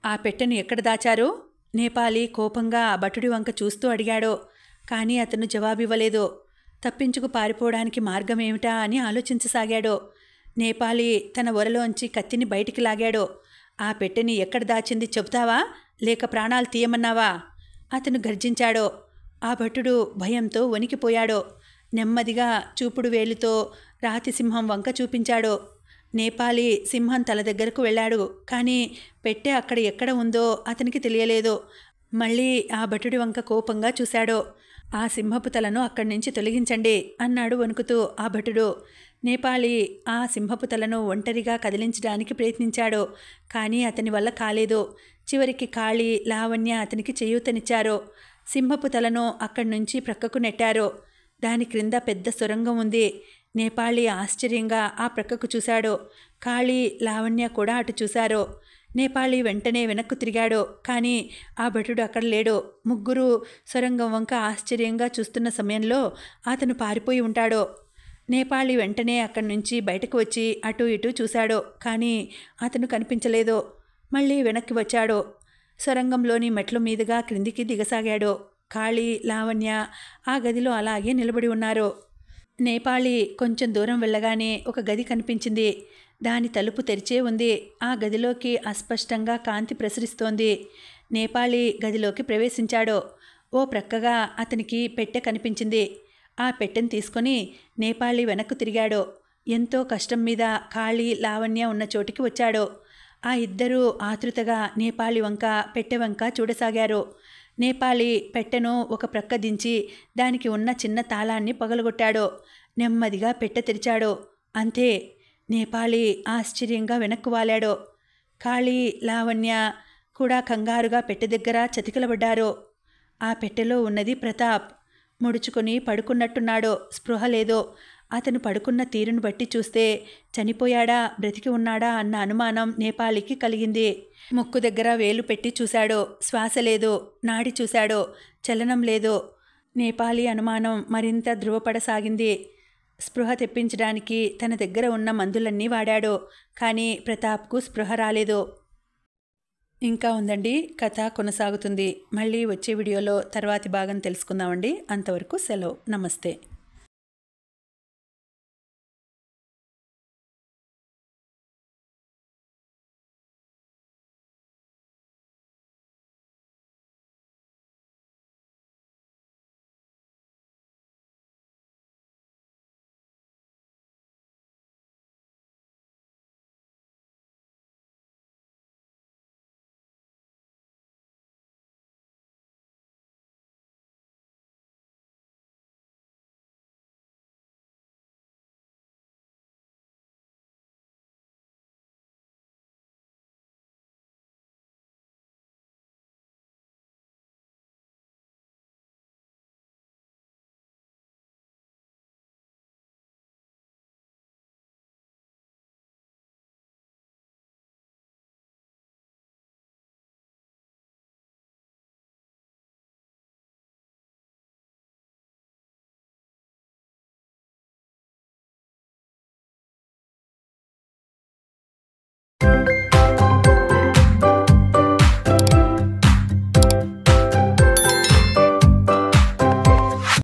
Speaker 1: ఆ పెట్టెను ఎక్కడ దాచారు? నేపాలి కోపంగా ఆ భటుడి వంక చూస్తూ అడిగాడు. కానీ అతను జవాబివ్వలేదు. తప్పించుకు పారిపోవడానికి మార్గం ఏమిటా అని ఆలోచించసాగాడు. నేపాలి తన ఒరలోంచి కత్తిని బయటికి లాగాడు. ఆ పెట్టెని ఎక్కడ దాచింది చెబుతావా, లేక ప్రాణాలు తీయమన్నావా? అతను గర్జించాడు. ఆ భటుడు భయంతో వణికిపోయాడు. నెమ్మదిగా చూపుడు వేలితో రాతి సింహం వంక చూపించాడు. నేపాలి సింహం తల దగ్గరకు వెళ్ళాడు. కానీ పెట్టె అక్కడ ఎక్కడ ఉందో అతనికి తెలియలేదు. మళ్ళీ ఆ భటుడి వంక కోపంగా చూశాడు. ఆ సింహపు తలను అక్కడి నుంచి తొలగించండి అన్నాడు వణుకుతూ ఆ భటుడు. నేపాలి ఆ సింహపు తలను ఒంటరిగా కదిలించడానికి ప్రయత్నించాడు. కానీ అతని వల్ల కాలేదు. చివరికి కాళీ, లావణ్య అతనికి చేయూతనిచ్చారు. సింహపు తలను అక్కడి నుంచి ప్రక్కకు నెట్టారు. దాని క్రింద పెద్ద సొరంగం ఉంది. నేపాళీ ఆశ్చర్యంగా ఆ ప్రక్కకు చూశాడు. కాళీ, లావణ్య కూడా అటు చూశారు. నేపాళీ వెంటనే వెనక్కు తిరిగాడు. కానీ ఆ భటుడు అక్కడ లేడు. ముగ్గురు సొరంగం వంక ఆశ్చర్యంగా చూస్తున్న సమయంలో అతను పారిపోయి ఉంటాడు. నేపాళీ వెంటనే అక్కడి నుంచి బయటకు వచ్చి అటు ఇటు చూశాడు. కానీ అతను కనిపించలేదు. మళ్ళీ వెనక్కి వచ్చాడు. సొరంగంలోని మెట్ల మీదుగా క్రిందికి దిగసాగాడు. కాళీ, లావణ్య ఆ గదిలో అలాగే నిలబడి ఉన్నారు. నేపాళీ కొంచెం దూరం వెళ్ళగానే ఒక గది కనిపించింది. దాని తలుపు తెరిచే ఉంది. ఆ గదిలోకి అస్పష్టంగా కాంతి ప్రసరిస్తోంది. నేపాళీ గదిలోకి ప్రవేశించాడు. ఓ ప్రక్కగా అతనికి పెట్టె కనిపించింది. ఆ పెట్టెను తీసుకొని నేపాళీ వెనక్కు తిరిగాడు. ఎంతో కష్టం మీద కాళీ, లావణ్య ఉన్న చోటికి వచ్చాడు. ఆ ఇద్దరూ ఆతృతగా నేపాళీ వంక, పెట్టె వంక చూడసాగారు. నేపాళీ పెట్టెను ఒక ప్రక్క దించి దానికి ఉన్న చిన్న తాళాన్ని పగలగొట్టాడు. నెమ్మదిగా పెట్టె తెరిచాడు. అంతే. నేపాళీ ఆశ్చర్యంగా వెనక్కు వాలాడు. కాళీ, లావణ్య కూడా కంగారుగా పెట్టె దగ్గర చతికిలబడ్డారు. ఆ పెట్టెలో ఉన్నది ప్రతాప్. ముడుచుకొని పడుకున్నట్టున్నాడు. స్పృహ లేదు. అతను పడుకున్న తీరును బట్టి చూస్తే చనిపోయాడా, బ్రతికి ఉన్నాడా అన్న అనుమానం నేపాళీకి కలిగింది. ముక్కు దగ్గర వేలు పెట్టి చూశాడు. శ్వాస లేదు. నాడి చూశాడు. చలనం లేదు. నేపాళీ అనుమానం మరింత ధృవపడసాగింది. స్పృహ తెప్పించడానికి తన దగ్గర ఉన్న మందులన్నీ వాడాడు. కానీ ప్రతాప్కు స్పృహ రాలేదు. ఇంకా ఉందండి, కథ కొనసాగుతుంది. మళ్ళీ వచ్చే వీడియోలో తర్వాతి భాగం తెలుసుకుందామండి. అంతవరకు సెలవు. నమస్తే.